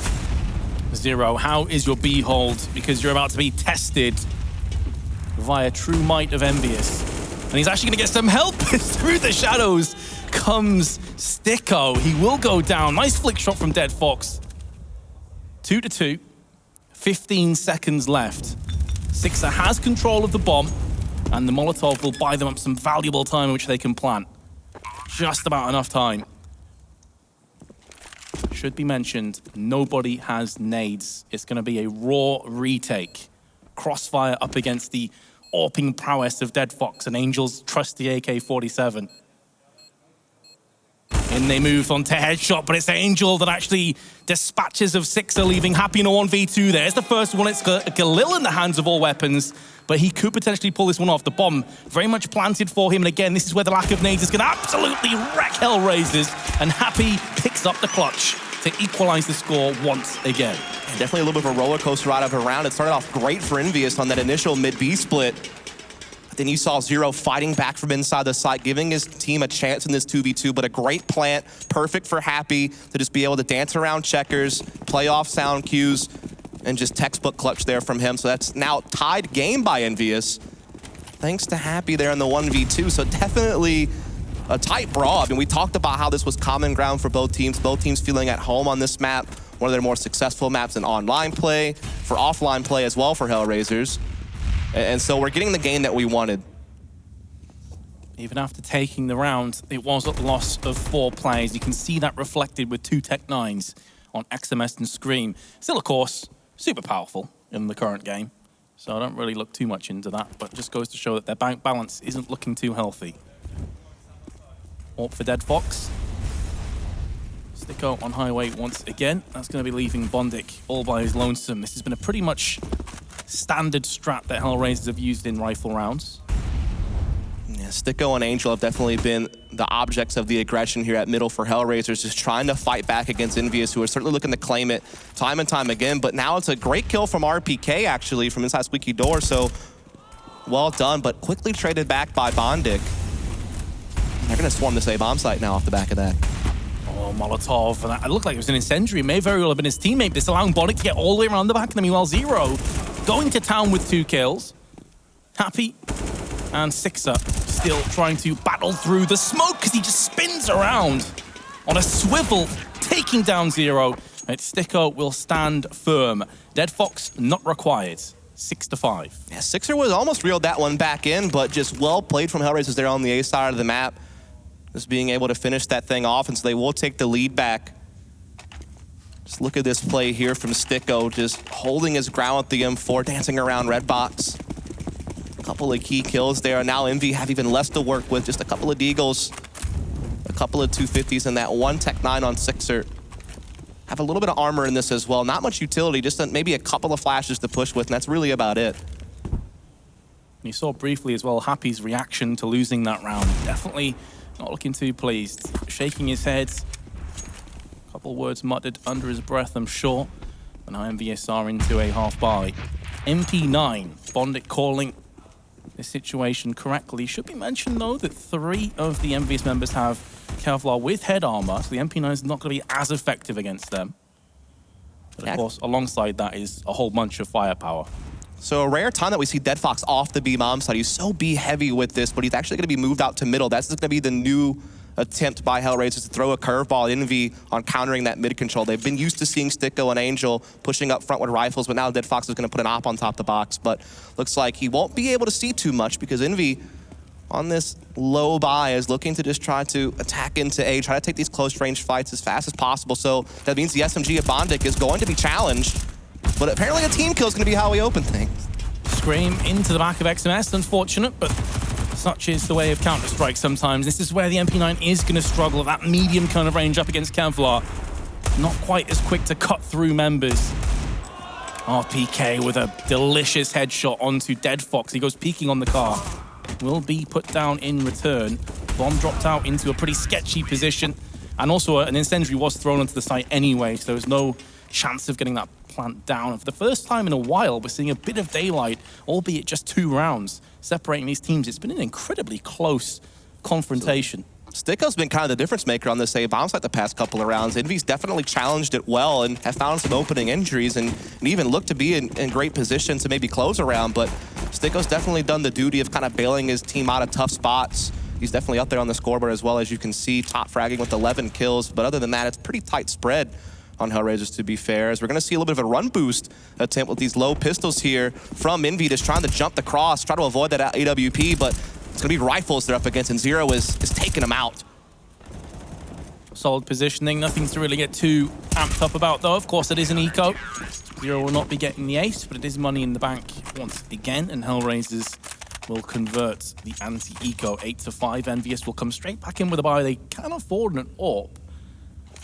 Zero, how is your B hold? Because you're about to be tested via true might of EnVyUs. And he's actually going to get some help. Through the shadows comes Sticko. He will go down. Nice flick shot from Dead Fox. 2-2. 15 seconds left. Sixer has control of the bomb, and the Molotov will buy them up some valuable time in which they can plant. Just about enough time. Should be mentioned, nobody has nades. It's going to be a raw retake. Crossfire up against the AWPing prowess of Dead Fox and Angel's trusty AK-47. In they move on to headshot, but it's Angel that actually dispatches of Sixer, leaving Happy in a 1v2. There's the first one. It's Galil in the hands of all weapons, but he could potentially pull this one off. The bomb very much planted for him, and again, this is where the lack of nades is going to absolutely wreck HellRaisers, and Happy picks up the clutch to equalize the score once again. Definitely a little bit of a roller coaster ride of a round. It started off great for EnVyUs on that initial mid-B split. But then you saw Zero fighting back from inside the site, giving his team a chance in this 2v2, but a great plant, perfect for Happy to just be able to dance around Checkers, play off sound cues, and just textbook clutch there from him. So that's now tied game by EnVyUs, thanks to Happy there in the 1v2. So definitely a tight brawl. I mean, we talked about how this was common ground for both teams feeling at home on this map. One of their more successful maps in online play, for offline play as well for HellRaisers. And so we're getting the game that we wanted. Even after taking the round, it was a loss of 4 players. You can see that reflected with 2 Tech-9s on XMS and Scream. Still, of course, super powerful in the current game. So I don't really look too much into that, but it just goes to show that their bank balance isn't looking too healthy. AWP for Dead Fox. Sticko on highway once again. That's going to be leaving Bondic all by his lonesome. This has been a pretty much standard strat that HellRaisers have used in rifle rounds. Yeah, Sticko and Angel have definitely been the objects of the aggression here at middle for HellRaisers, just trying to fight back against EnVyUs, who are certainly looking to claim it time and time again. But now it's a great kill from RPK, actually, from inside Squeaky Door. So well done, but quickly traded back by Bondic. They're going to swarm this A-bomb site now off the back of that. Oh, Molotov. And it looked like it was an incendiary. It may very well have been his teammate. This allowing Bondic to get all the way around the back. And meanwhile, Zero going to town with 2 kills. Happy and Sixer still trying to battle through the smoke because he just spins around on a swivel, taking down Zero. And Sticko will stand firm. Dead Fox not required. 6-5. Yeah, Sixer was almost reeled that one back in, but just well played from HellRaisers there on the A side of the map. Just being able to finish that thing off, and so they will take the lead back. Just look at this play here from Sticko, just holding his ground with the M4, dancing around red box. A couple of key kills there. Now EnVy have even less to work with, just a couple of Deagles, a couple of 250s, and that 1 Tech-9 on Sixer. Have a little bit of armor in this as well. Not much utility, just maybe a couple of flashes to push with, and that's really about it. You saw briefly as well Happy's reaction to losing that round. Definitely not looking too pleased. Shaking his head. A couple words muttered under his breath, I'm sure. And now EnVyUs are into a half-buy. MP9, Bondic calling this situation correctly. Should be mentioned, though, that 3 of the EnVyUs members have Kevlar with head armor, so the MP9 is not going to be as effective against them. But of course, alongside that is a whole bunch of firepower. So a rare time that we see Dead Fox off the B-bomb side. He's so B-heavy with this, but he's actually going to be moved out to middle. That's just going to be the new attempt by HellRaisers to throw a curveball at EnVy on countering that mid control. They've been used to seeing Sticko and Angel pushing up front with rifles, but now Dead Fox is going to put an op on top of the box. But looks like he won't be able to see too much because EnVy on this low buy is looking to just try to attack into A, try to take these close range fights as fast as possible. So that means the SMG of Bondic is going to be challenged. But apparently a team kill is going to be how we open things. Scream into the back of XMS, unfortunate, but Such is the way of Counter-Strike sometimes. This is where the MP9 is going to struggle at that medium kind of range up against Kevlar. Not quite as quick to cut through members. RPK with a delicious headshot onto Dead Fox. He goes peeking on the car. Will be put down in return. Bomb dropped out into a pretty sketchy position. And also an incendiary was thrown onto the site anyway, so there was no chance of getting that plant down. For the first time in a while, we're seeing a bit of daylight, albeit just 2 rounds separating these teams. It's been an incredibly close confrontation. Sticko's been kind of the difference maker on this A-bomb site the past couple of rounds. EnVyUs definitely challenged it well and have found some opening injuries and even looked to be in great position to maybe close a round, but Sticko's definitely done the duty of kind of bailing his team out of tough spots. He's definitely up there on the scoreboard as well, as you can see, top fragging with 11 kills, but other than that, it's pretty tight spread on HellRaisers, to be fair, as we're going to see a little bit of a run boost attempt with these low pistols here from EnVyUs, just trying to jump the cross, try to avoid that AWP, but it's going to be rifles they're up against, and Zero is taking them out. Solid positioning, nothing to really get too amped up about, though. Of course, it is an eco. Zero will not be getting the ace, but it is money in the bank once again, and HellRaisers will convert the anti-eco 8-5. EnVyUs will come straight back in with a buy. They can afford an AWP,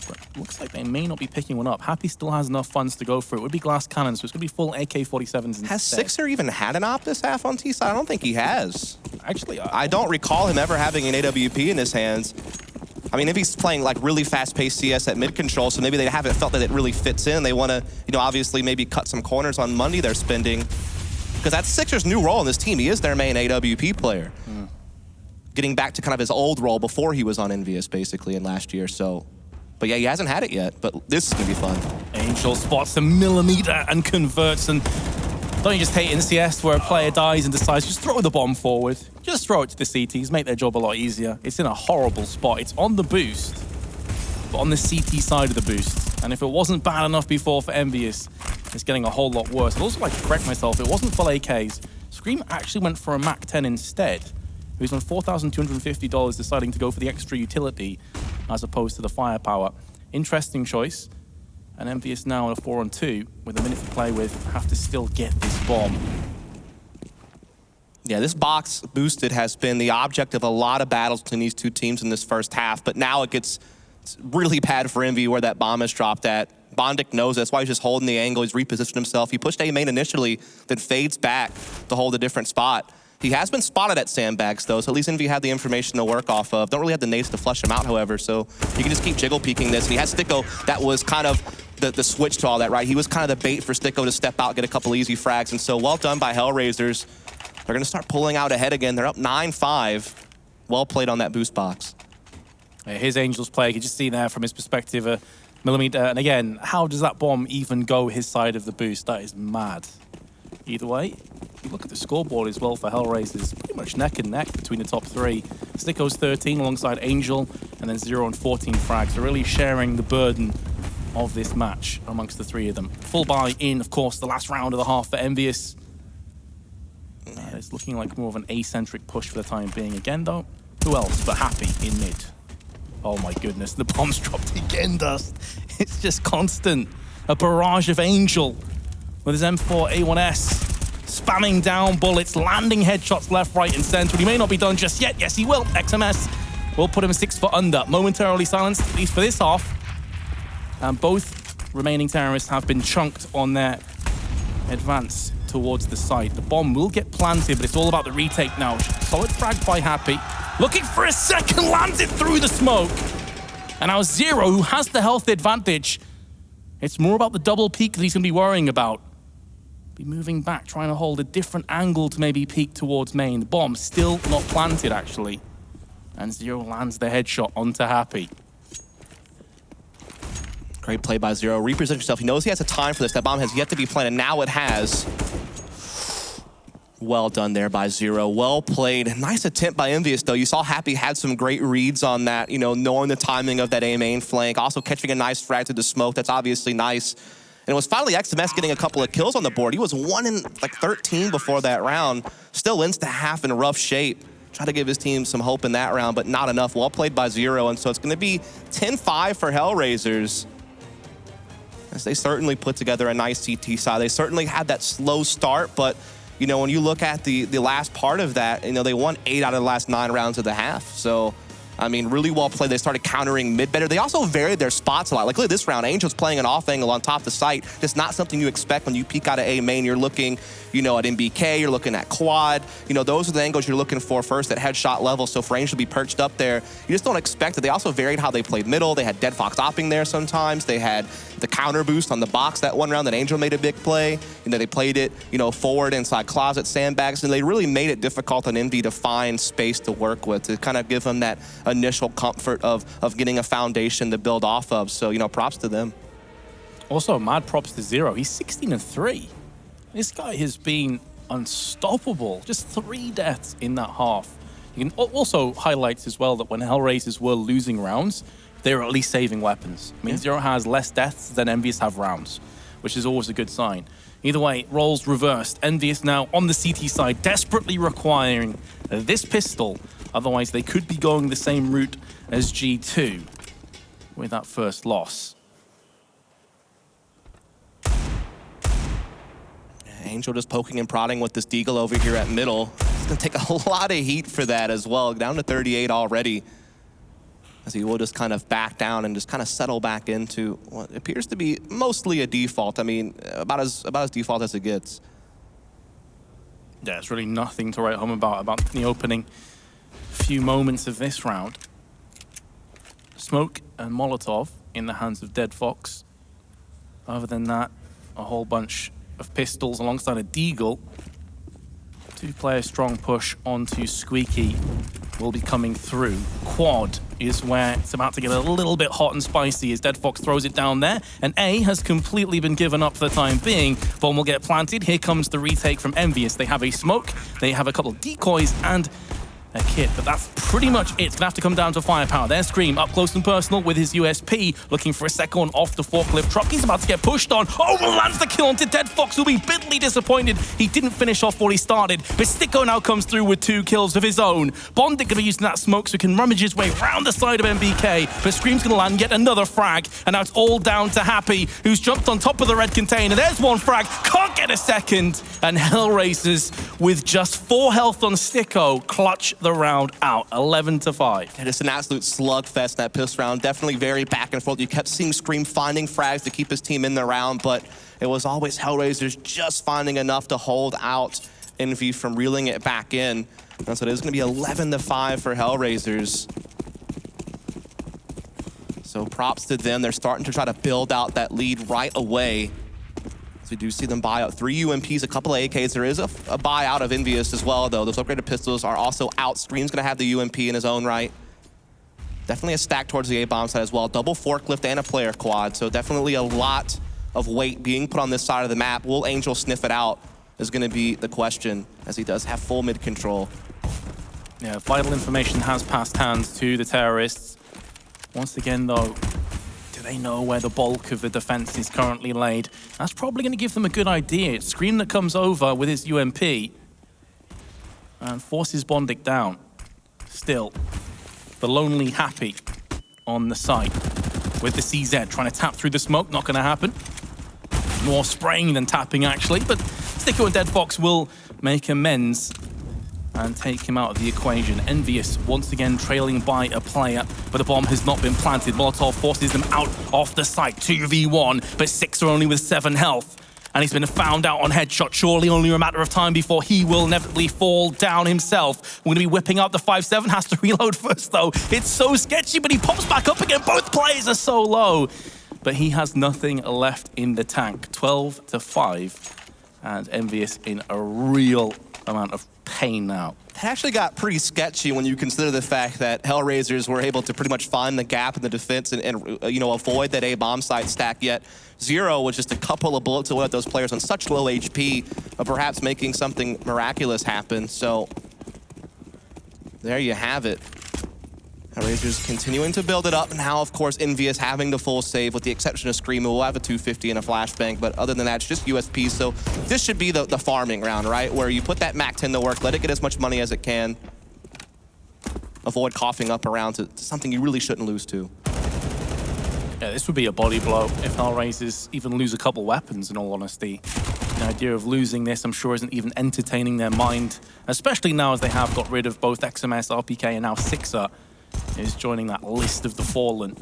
but it looks like they may not be picking one up. Happy still has enough funds to go for it. It would be glass cannons, so it's going to be full AK-47s instead. Has Sixer even had an AWP this half on T-side? I don't think he has. Actually, I don't recall him ever having an AWP in his hands. I mean, if he's playing like really fast-paced CS at mid-control, so maybe they haven't felt that it really fits in. They want to, you know, obviously maybe cut some corners on money they're spending. Because that's Sixer's new role in this team. He is their main AWP player. Getting back to kind of his old role before he was on EnVyUs, basically, in last year, so. But yeah, he hasn't had it yet, but this is going to be fun. Angel spots the millimeter and converts, and don't you just hate in CS where a player dies and decides just throw the bomb forward? Just throw it to the CTs, make their job a lot easier. It's in a horrible spot. It's on the boost, but on the CT side of the boost. And if it wasn't bad enough before for EnVyUs, it's getting a whole lot worse. I'd also like to correct myself. It wasn't full AKs. Scream actually went for a MAC-10 instead. He was on $4,250 deciding to go for the extra utility as opposed to the firepower. Interesting choice. And EnVyUs now on a 4-on-2 with a minute to play with, have to still get this bomb. Yeah, this box boosted has been the object of a lot of battles between these two teams in this first half, but now it gets really bad for EnVyUs where that bomb is dropped at. Bondic knows that's why he's just holding the angle. He's repositioned himself. He pushed A main initially, then fades back to hold a different spot. He has been spotted at sandbags, though, so at least EnVyUs had the information to work off of. Don't really have the nades to flush him out, however, so you can just keep jiggle peeking this. And he has Sticko. That was kind of the switch to all that, right? He was kind of the bait for Sticko to step out, get a couple easy frags, and so well done by HellRaisers. They're going to start pulling out ahead again. They're up 9-5. Well played on that boost box. His Angel's play, you can just see there from his perspective, a millimeter. And again, how does that bomb even go his side of the boost? That is mad. Either way, you look at the scoreboard as well for HellRaisers, pretty much neck and neck between the top three. Sticko's 13 alongside Angel, and then 0 and 14 frags. They're really sharing the burden of this match amongst the three of them. Full buy in, of course, the last round of the half for EnVyUs. It's looking like more of an A-centric push for the time being. Again, though, who else but Happy in mid? Oh my goodness, the bomb's dropped again, Dust. It's just constant. A barrage of Angel with his M4 A1S, spamming down bullets, landing headshots left, right, and center. He may not be done just yet. Yes, he will. XMS will put him 6 foot under. Momentarily silenced, at least for this half. And both remaining terrorists have been chunked on their advance towards the site. The bomb will get planted, but it's all about the retake now. Solid frag by Happy. Looking for a second, lands it through the smoke. And now Zero, who has the health advantage. It's more about the double peek that he's going to be worrying about. Be moving back, trying to hold a different angle to maybe peek towards main. The bomb still not planted, actually. And Zero lands the headshot onto Happy. Great play by Zero. Represent himself. He knows he has a time for this. That bomb has yet to be planted. Now it has. Well done there by Zero. Well played. Nice attempt by EnVyUs, though. You saw Happy had some great reads on that, you know, knowing the timing of that A main flank. Also catching a nice frag through the smoke. That's obviously nice. And it was finally XMS getting a couple of kills on the board. He was 1 in like 13 before that round. Still ends the half in rough shape. Try to give his team some hope in that round, but not enough. Well played by Zero. And so it's going to be 10-5 for HellRaisers. As they certainly put together a nice CT side. They certainly had that slow start, but you know, when you look at the last part of that, you know, they won 8 out of the last 9 rounds of the half. So, I mean, really well played. They started countering mid better. They also varied their spots a lot. Like, look at this round. Angel's playing an off angle on top of the site. Just not something you expect when you peek out of A main. You're looking, you know, at MBK. You're looking at quad. You know, those are the angles you're looking for first at headshot level. So for Angel to be perched up there, you just don't expect it. They also varied how they played middle. They had Dead Fox opping there sometimes. They had the counter boost on the box that one round that Angel made a big play. You know, they played it, you know, forward inside closet sandbags, and they really made it difficult on Envy to find space to work with, to kind of give them that initial comfort of getting a foundation to build off of. So, you know, props to them. Also, mad props to Zero. He's 16-3. This guy has been unstoppable. Just 3 deaths in that half. You can also highlight as well that when HellRaisers were losing rounds, they were at least saving weapons. I mean, Zero has less deaths than EnVyUs have rounds, which is always a good sign. Either way, roles reversed. EnVyUs now on the CT side, desperately requiring this pistol. Otherwise, they could be going the same route as G2 with that first loss. Angel just poking and prodding with this Deagle over here at middle. It's going to take a lot of heat for that as well. Down to 38 already. As he will just kind of back down and just kind of settle back into what appears to be mostly a default. I mean, about as default as it gets. Yeah, there's really nothing to write home about the opening few moments of this round. Smoke and Molotov in the hands of Dead Fox. Other than that, a whole bunch of pistols alongside a Deagle. 2-player strong push onto Squeaky will be coming through. Quad is where it's about to get a little bit hot and spicy as Dead Fox throws it down there, and A has completely been given up for the time being. Bomb will get planted. Here comes the retake from EnVyUs. They have a smoke, they have a couple of decoys, and a kit, but that's pretty much it. It's gonna have to come down to firepower. There's Scream up close and personal with his USP, looking for a second one off the forklift truck. He's about to get pushed on. Oh, lands the kill onto Dead Fox, who'll be bitterly disappointed he didn't finish off what he started. But Sticko now comes through with 2 kills of his own. Bondic gonna be using that smoke so he can rummage his way round the side of MBK, but Scream's gonna land yet another frag, and now it's all down to Happy, who's jumped on top of the red container. There's one frag, can't get a second, and HellRaisers with just 4 health on Sticko clutch the round out, 11-5. And it's an absolute slugfest, that pistol round. Definitely very back and forth. You kept seeing Scream finding frags to keep his team in the round, but it was always HellRaisers just finding enough to hold out Envy from reeling it back in. And so it is going to be 11-5 for HellRaisers. So props to them. They're starting to try to build out that lead right away. So we do see them buy out 3 UMPs, a couple of AKs. There is a buyout of EnVyUs as well, though. Those upgraded pistols are also out. Scream's going to have the UMP in his own right. Definitely a stack towards the A-bomb side as well. Double forklift and a player quad. So definitely a lot of weight being put on this side of the map. Will Angel sniff it out is going to be the question, as he does have full mid control. Yeah, vital information has passed hands to the terrorists. Once again, though, do they know where the bulk of the defense is currently laid? That's probably going to give them a good idea. It's Scream that comes over with his UMP and forces Bondic down. Still, the lonely Happy on the site with the CZ trying to tap through the smoke. Not going to happen. More spraying than tapping, actually, but Sticko and Dead Fox will make amends and take him out of the equation. EnVyUs once again trailing by a player, but the bomb has not been planted. Molotov forces them out off the site, 2v1, but 6 are only with 7 health. And he's been found out on headshot, surely only a matter of time before he will inevitably fall down himself. We're gonna be whipping out the 5-7, has to reload first though. It's so sketchy, but he pops back up again. Both players are so low. But he has nothing left in the tank, 12-5. And EnVyUs in a real amount of pain now. It actually got pretty sketchy when you consider the fact that HellRaisers were able to pretty much find the gap in the defense and you know, avoid that A-bomb site stack, yet Zero was just a couple of bullets away at those players on such low HP of perhaps making something miraculous happen. So there you have it. HellRaisers continuing to build it up. Now, of course, EnVyUs having the full save with the exception of Scream, who will have a 250 and a flashbang, but other than that, it's just USP. So this should be the farming round, right? Where you put that MAC-10 to work, let it get as much money as it can. Avoid coughing up around to something you really shouldn't lose to. Yeah, this would be a body blow if HellRaisers even lose a couple weapons, in all honesty. You idea of losing this, I'm sure, isn't even entertaining their mind, especially now as they have got rid of both XMS, RPK, and now Sixer is joining that list of the fallen.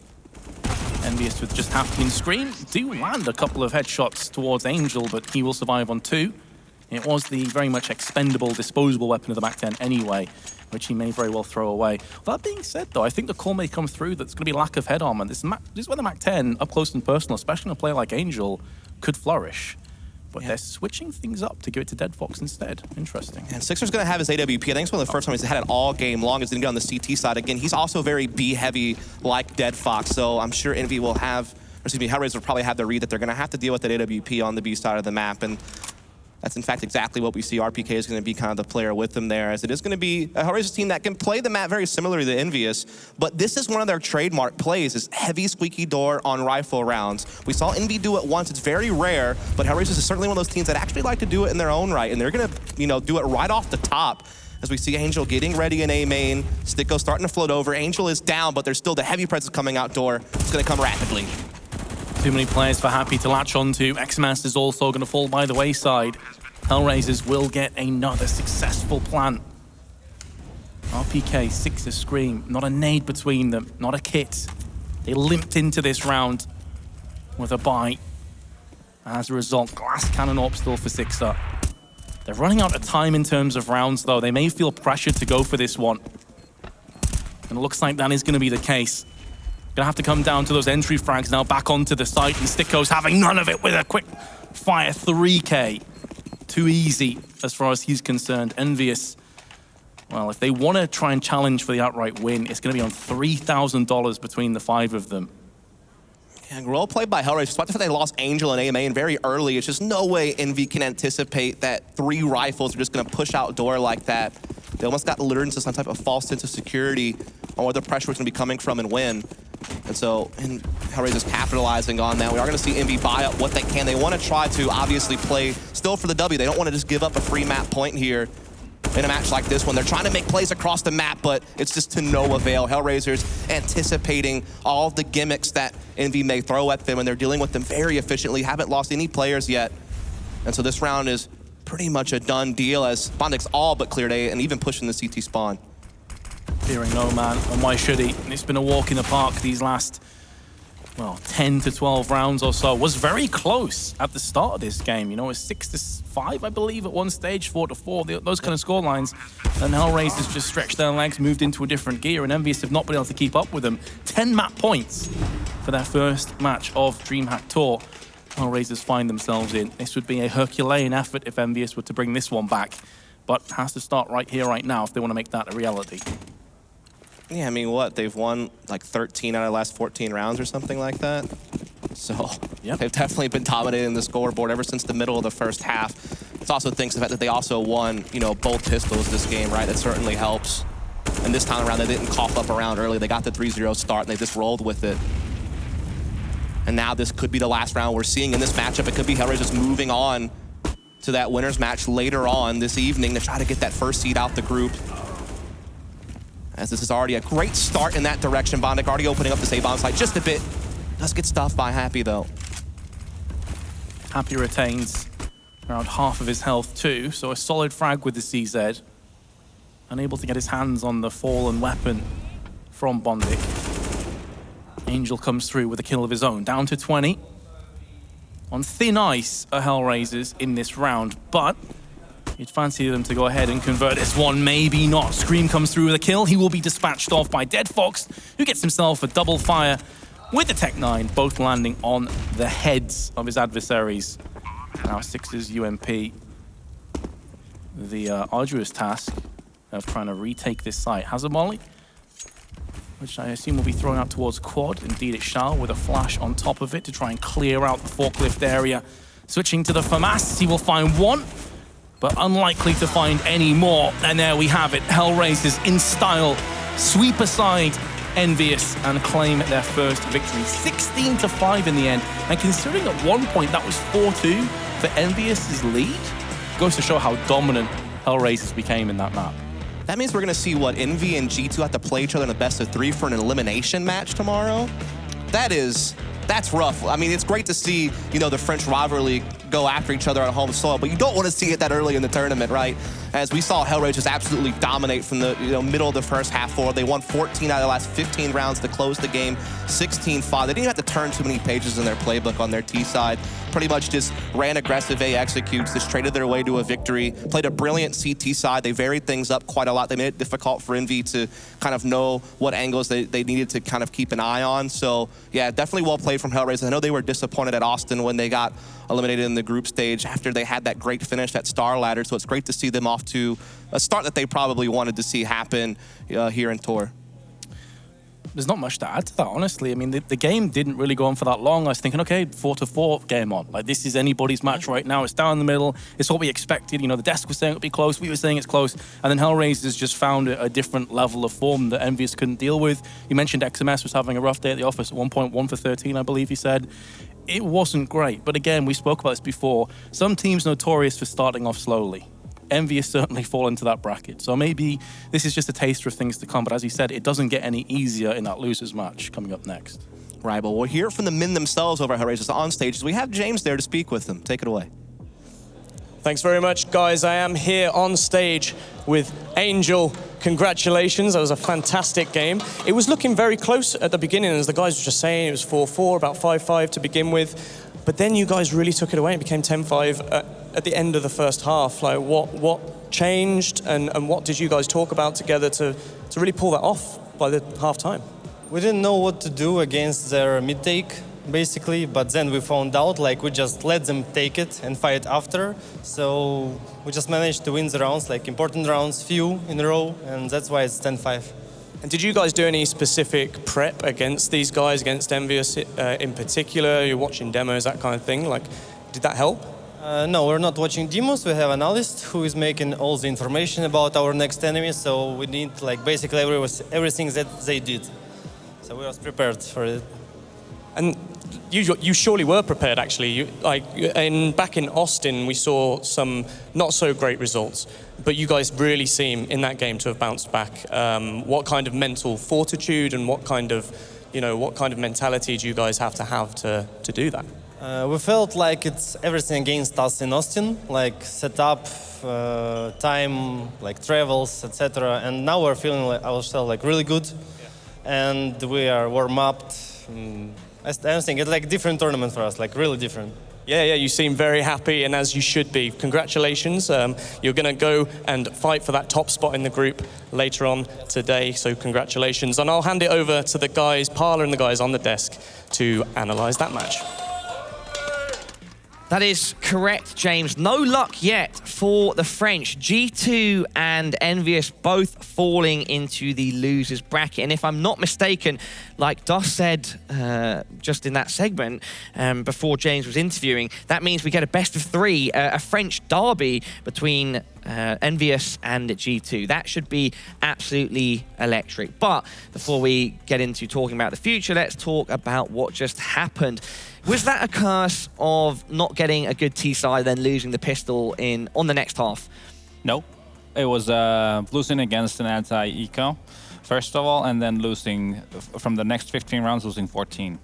EnVyUs with just half clean screen do land a couple of headshots towards Angel, but he will survive on 2. It was the very much expendable, disposable weapon of the MAC-10 anyway, which he may very well throw away. That being said, though, I think the call may come through that's going to be lack of head armor. This is where the MAC-10, up close and personal, especially in a player like Angel, could flourish. But they're switching things up to give it to Dead Fox instead. Interesting. And Sixer's going to have his AWP. I think it's one of the first times he's had it all game long. He's going to get on the CT side. Again, he's also very B-heavy like Dead Fox, so I'm sure Envy will have, or excuse me, HellRaisers will probably have the read that they're going to have to deal with that AWP on the B side of the map. And that's, in fact, exactly what we see. RPK is going to be kind of the player with them there, as it is going to be a HellRaisers team that can play the map very similarly to EnVyUs. But this is one of their trademark plays, is heavy squeaky door on rifle rounds. We saw Envy do it once. It's very rare, but HellRaisers is certainly one of those teams that actually like to do it in their own right, and they're going to, do it right off the top. As we see Angel getting ready in A main, Sticko starting to float over. Angel is down, but there's still the heavy presence coming out door. It's going to come rapidly. Too many players for Happy to latch onto. XMS is also going to fall by the wayside. HellRaisers will get another successful plant. RPK, Sixer Scream, not a nade between them, not a kit. They limped into this round with a bite. As a result, glass cannon AWP still for Sixer. They're running out of time in terms of rounds, though. They may feel pressured to go for this one. And it looks like that is going to be the case. Gonna have to come down to those entry frags now, back onto the site, and Sticko's having none of it with a quick fire 3K. Too easy as far as he's concerned. EnVyUs, well, if they want to try and challenge for the outright win, it's going to be on $3,000 between the 5 of them. And well played by HellRaisers. Despite the fact they lost Angel and AMA and very early, it's just no way Envy can anticipate that 3 rifles are just going to push out door like that. They almost got lured into some type of false sense of security on where the pressure was going to be coming from and when. And so, HellRaisers capitalizing on that. We are going to see Envy buy up what they can. They want to try to obviously play still for the W. They don't want to just give up a free map point here in a match like this one. They're trying to make plays across the map, but it's just to no avail. HellRaisers anticipating all the gimmicks that Envy may throw at them, and they're dealing with them very efficiently. Haven't lost any players yet. And so this round is pretty much a done deal, as Bondik's all but cleared A and even pushing the CT spawn. Fearing no man, and why should he? It's been a walk in the park these last, well, 10 to 12 rounds or so. Was very close at the start of this game. It was 6-5, I believe, at one stage, 4-4, those kind of score lines. And HellRaisers just stretched their legs, moved into a different gear, and EnVyUs have not been able to keep up with them. 10 map points for their first match of DreamHack Tour. HellRaisers find themselves in. This would be a Herculean effort if EnVyUs were to bring this one back, but has to start right here, right now, if they want to make that a reality. Yeah, I mean, what? They've won like 13 out of the last 14 rounds or something like that. So they've definitely been dominating the scoreboard ever since the middle of the first half. It's also thanks to the fact that they also won, both pistols this game, right? That certainly helps. And this time around, they didn't cough up a round early. They got the 3-0 start, and they just rolled with it. And now this could be the last round we're seeing in this matchup. It could be HellRaisers moving on to that winner's match later on this evening to try to get that first seed out the group. As this is already a great start in that direction. Bondik already opening up the save on site just a bit. Does get stuffed by Happy, though. Happy retains around half of his health, too, so a solid frag with the CZ. Unable to get his hands on the fallen weapon from Bondik. Angel comes through with a kill of his own, down to 20. On thin ice are HellRaisers in this round, but you'd fancy them to go ahead and convert this one, maybe not. Scream comes through with a kill. He will be dispatched off by Dead Fox, who gets himself a double fire with the Tech 9, both landing on the heads of his adversaries. Now Six's UMP, the arduous task of trying to retake this site. Has a molly, which I assume will be thrown out towards quad. Indeed it shall, with a flash on top of it to try and clear out the forklift area. Switching to the FAMAS, he will find one, but unlikely to find any more. And there we have it. HellRaisers in style sweep aside EnVyUs and claim their first victory. 16-5 in the end. And considering at one point that was 4-2 for EnVyUs' lead, goes to show how dominant HellRaisers became in that map. That means we're going to see, what, Envy and G2 have to play each other in a best-of-3 for an elimination match tomorrow? That's rough. I mean, it's great to see, the French rivalry go after each other on home soil, but you don't want to see it that early in the tournament, right? As we saw HellRaisers absolutely dominate from the middle of the first half forward. They won 14 out of the last 15 rounds to close the game, 16-5. They didn't have to turn too many pages in their playbook on their T side. Pretty much just ran aggressive A executes, just traded their way to a victory, played a brilliant CT side. They varied things up quite a lot. They made it difficult for EnVy to kind of know what angles they needed to kind of keep an eye on. So yeah, definitely well played from HellRaisers. I know they were disappointed at Austin when they got eliminated in the group stage after they had that great finish at Star Ladder. So it's great to see them off to a start that they probably wanted to see happen here in Tour. There's not much to add to that, honestly. I mean, the game didn't really go on for that long. I was thinking, okay, 4-4 game on. Like, this is anybody's match right now. It's down the middle. It's what we expected. You know, the desk was saying it would be close. We were saying it's close. And then HellRaisers just found a different level of form that EnVyUs couldn't deal with. You mentioned XMS was having a rough day at the office at 1.1 for 13, I believe he said. It wasn't great. But again, we spoke about this before. Some teams notorious for starting off slowly. EnVyUs certainly fall into that bracket. So maybe this is just a taster of things to come. But as you said, it doesn't get any easier in that losers match coming up next. Right, but we'll hear from the men themselves over at HellRaisers on stage. We have James there to speak with them. Take it away. Thanks very much, guys. I am here on stage with Angel. Congratulations, that was a fantastic game. It was looking very close at the beginning, as the guys were just saying. It was 4-4, about 5-5 to begin with. But then you guys really took it away and became 10-5 at the end of the first half. Like, what changed and what did you guys talk about together to really pull that off by the half time? We didn't know what to do against their mid-take, basically, but then we found out, like, we just let them take it and fight after. So we just managed to win the rounds, like important rounds, few in a row, and that's why it's 10-5. And did you guys do any specific prep against these guys, against EnVyUs in particular? You're watching demos, that kind of thing. Like, did that help? No, we're not watching demos. We have an analyst who is making all the information about our next enemy, so we need, like, basically everything that they did. So we were prepared for it. And you surely were prepared, actually. Back in Austin, we saw some not so great results, but you guys really seem in that game to have bounced back. What kind of mental fortitude and what kind of mentality do you guys have to do that? We felt like it's everything against us in Austin, like setup, time, like travels, etc. And now we're feeling like ourselves like really good, and we are warm up. I think it's like a different tournament for us, like really different. Yeah, you seem very happy, and as you should be. Congratulations. You're going to go and fight for that top spot in the group later on today, so congratulations. And I'll hand it over to the guys, Parla and the guys on the desk, to analyze that match. That is correct, James. No luck yet for the French. G2 and EnVyUs both falling into the losers bracket. And if I'm not mistaken, like Dos said just in that segment before James was interviewing, that means we get a best of three, a French derby between EnVyUs and G2. That should be absolutely electric. But before we get into talking about the future, let's talk about what just happened. Was that a curse of not getting a good T-side, then losing the pistol on the next half? No. It was losing against an anti-eco, first of all, and then losing from the next 15 rounds, losing 14.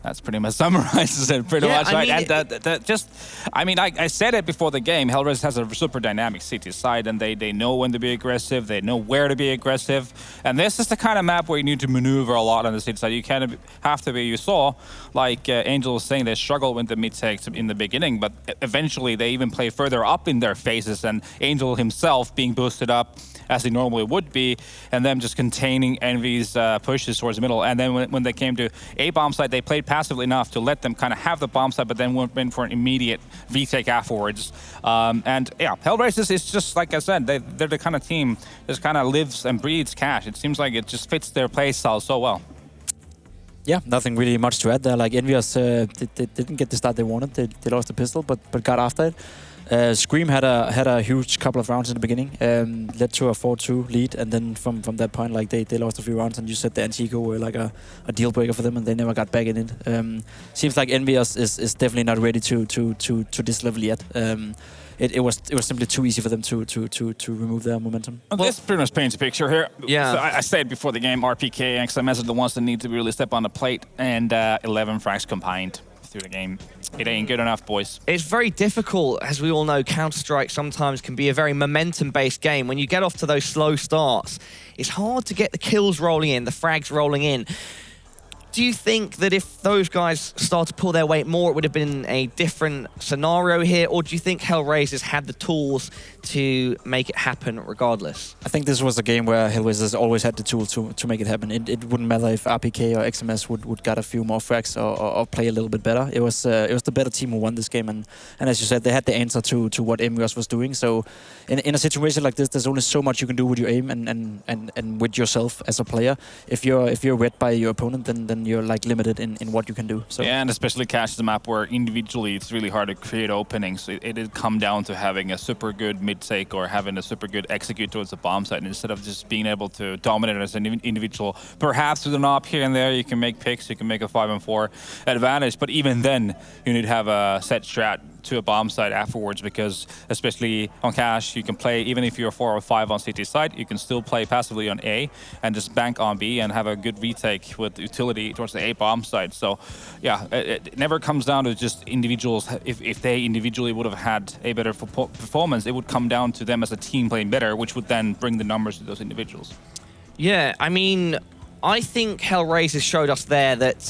That's pretty much summarizes it pretty much, right? And I said it before the game. HellRaisers has a super dynamic CT side, and they know when to be aggressive. They know where to be aggressive. And this is the kind of map where you need to maneuver a lot on the CT side. You kind of have to be. You saw, like Angel was saying, they struggled with the mid takes in the beginning, but eventually they even play further up in their phases, and Angel himself being boosted up as he normally would be, and them just containing EnVy's pushes towards the middle. And then when they came to A bomb side, they played passively enough to let them kind of have the bomb side, but then went for an immediate V-take afterwards. And yeah, HellRaisers is just, like I said, they're the kind of team that just kind of lives and breathes cash. It seems like it just fits their play style so well. Yeah, nothing really much to add there. Like EnVyUs, they didn't get the start they wanted. They lost the pistol, but got after it. Scream had a huge couple of rounds in the beginning, led to a 4-2 lead, and then from that point, like they lost a few rounds, and you said the anti-eco were like a deal breaker for them, and they never got back in it. Seems like EnVyUs is definitely not ready to this level yet. It was simply too easy for them to remove their momentum. Well, this pretty much paints a picture here. Yeah. So I said before the game, RPK and XMS are the ones that need to really step on the plate, and 11 frags combined. through the game. It ain't good enough, boys. It's very difficult, as we all know. Counter-Strike sometimes can be a very momentum-based game. When you get off to those slow starts, it's hard to get the kills rolling in, the frags rolling in. Do you think that if those guys start to pull their weight more, it would have been a different scenario here? Or do you think HellRaisers had the tools to make it happen regardless? I think this was a game where HellRaisers always had the tool to make it happen. It wouldn't matter if RPK or XMS would get a few more frags or play a little bit better. It was the better team who won this game, and as you said, they had the answer to what EnVyUs was doing. So in a situation like this, there's only so much you can do with your aim and with yourself as a player. If you're read by your opponent, then you're like limited in what you can do. So yeah, and especially Cash is a map where individually it's really hard to create openings. It'd come down to having a super good mid take or having a super good execute towards the bomb site, instead of just being able to dominate as an individual. Perhaps with an op here and there, you can make picks, you can make a 5-on-4 advantage, but even then, you need to have a set strat to a bomb site afterwards, because especially on Cash, you can play, even if you're 4 or 5 on CT side, you can still play passively on A and just bank on B and have a good retake with utility towards the A bomb site. So yeah, it never comes down to just individuals. If they individually would have had a better performance, it would come down to them as a team playing better, which would then bring the numbers to those individuals. Yeah, I mean, I think HellRaisers showed us there that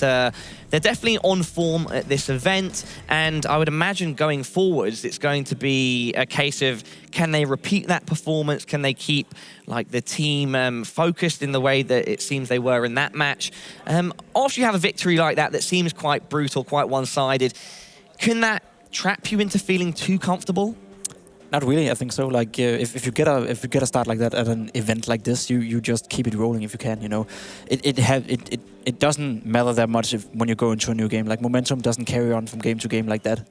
they're definitely on form at this event, and I would imagine going forwards it's going to be a case of, can they repeat that performance? Can they keep like the team focused in the way that it seems they were in that match? After you have a victory like that seems quite brutal, quite one-sided, can that trap you into feeling too comfortable? Not really, I think so. Like if you get a start like that at an event like this, you just keep it rolling if you can. You know, it doesn't matter that much when you go into a new game. Like momentum doesn't carry on from game to game like that.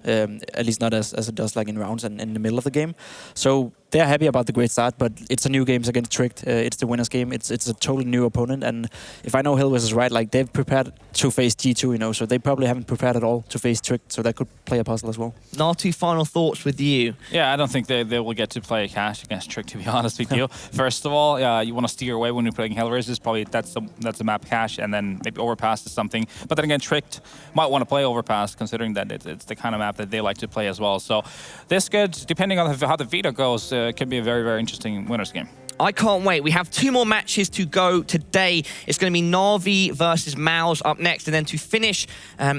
At least not as it does like in rounds and in the middle of the game. So they're happy about the great start, but it's a new game against Tricked. It's the winner's game. It's a totally new opponent, and if I know HellRaisers is right, like they've prepared to face G2, you know, so they probably haven't prepared at all to face Tricked, so that could play a puzzle as well. Natu, final thoughts with you? Yeah, I don't think they will get to play Cash against Trick, to be honest with you. First of all, you want to steer away when you're playing HellRaisers. Probably that's a map Cash, and then maybe Overpass is something. But then again, Tricked might want to play Overpass, considering that it's the kind of map that they like to play as well. So this could, depending on how the veto goes, could be a very, very interesting winners game. I can't wait. We have 2 more matches to go today. It's going to be Na'Vi versus Mouse up next, and then to finish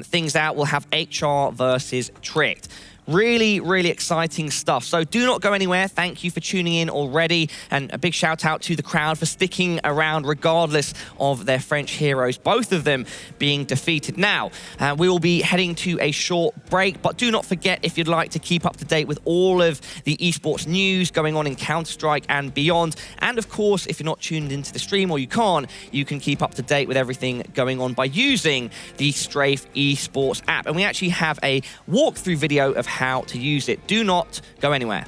things out, we'll have HR versus Tricked. Really, really exciting stuff. So do not go anywhere. Thank you for tuning in already. And a big shout out to the crowd for sticking around regardless of their French heroes, both of them being defeated. Now, we will be heading to a short break, but do not forget, if you'd like to keep up to date with all of the esports news going on in Counter-Strike and beyond, and of course, if you're not tuned into the stream or you can keep up to date with everything going on by using the Strafe Esports app. And we actually have a walkthrough video of how to use it. Do not go anywhere.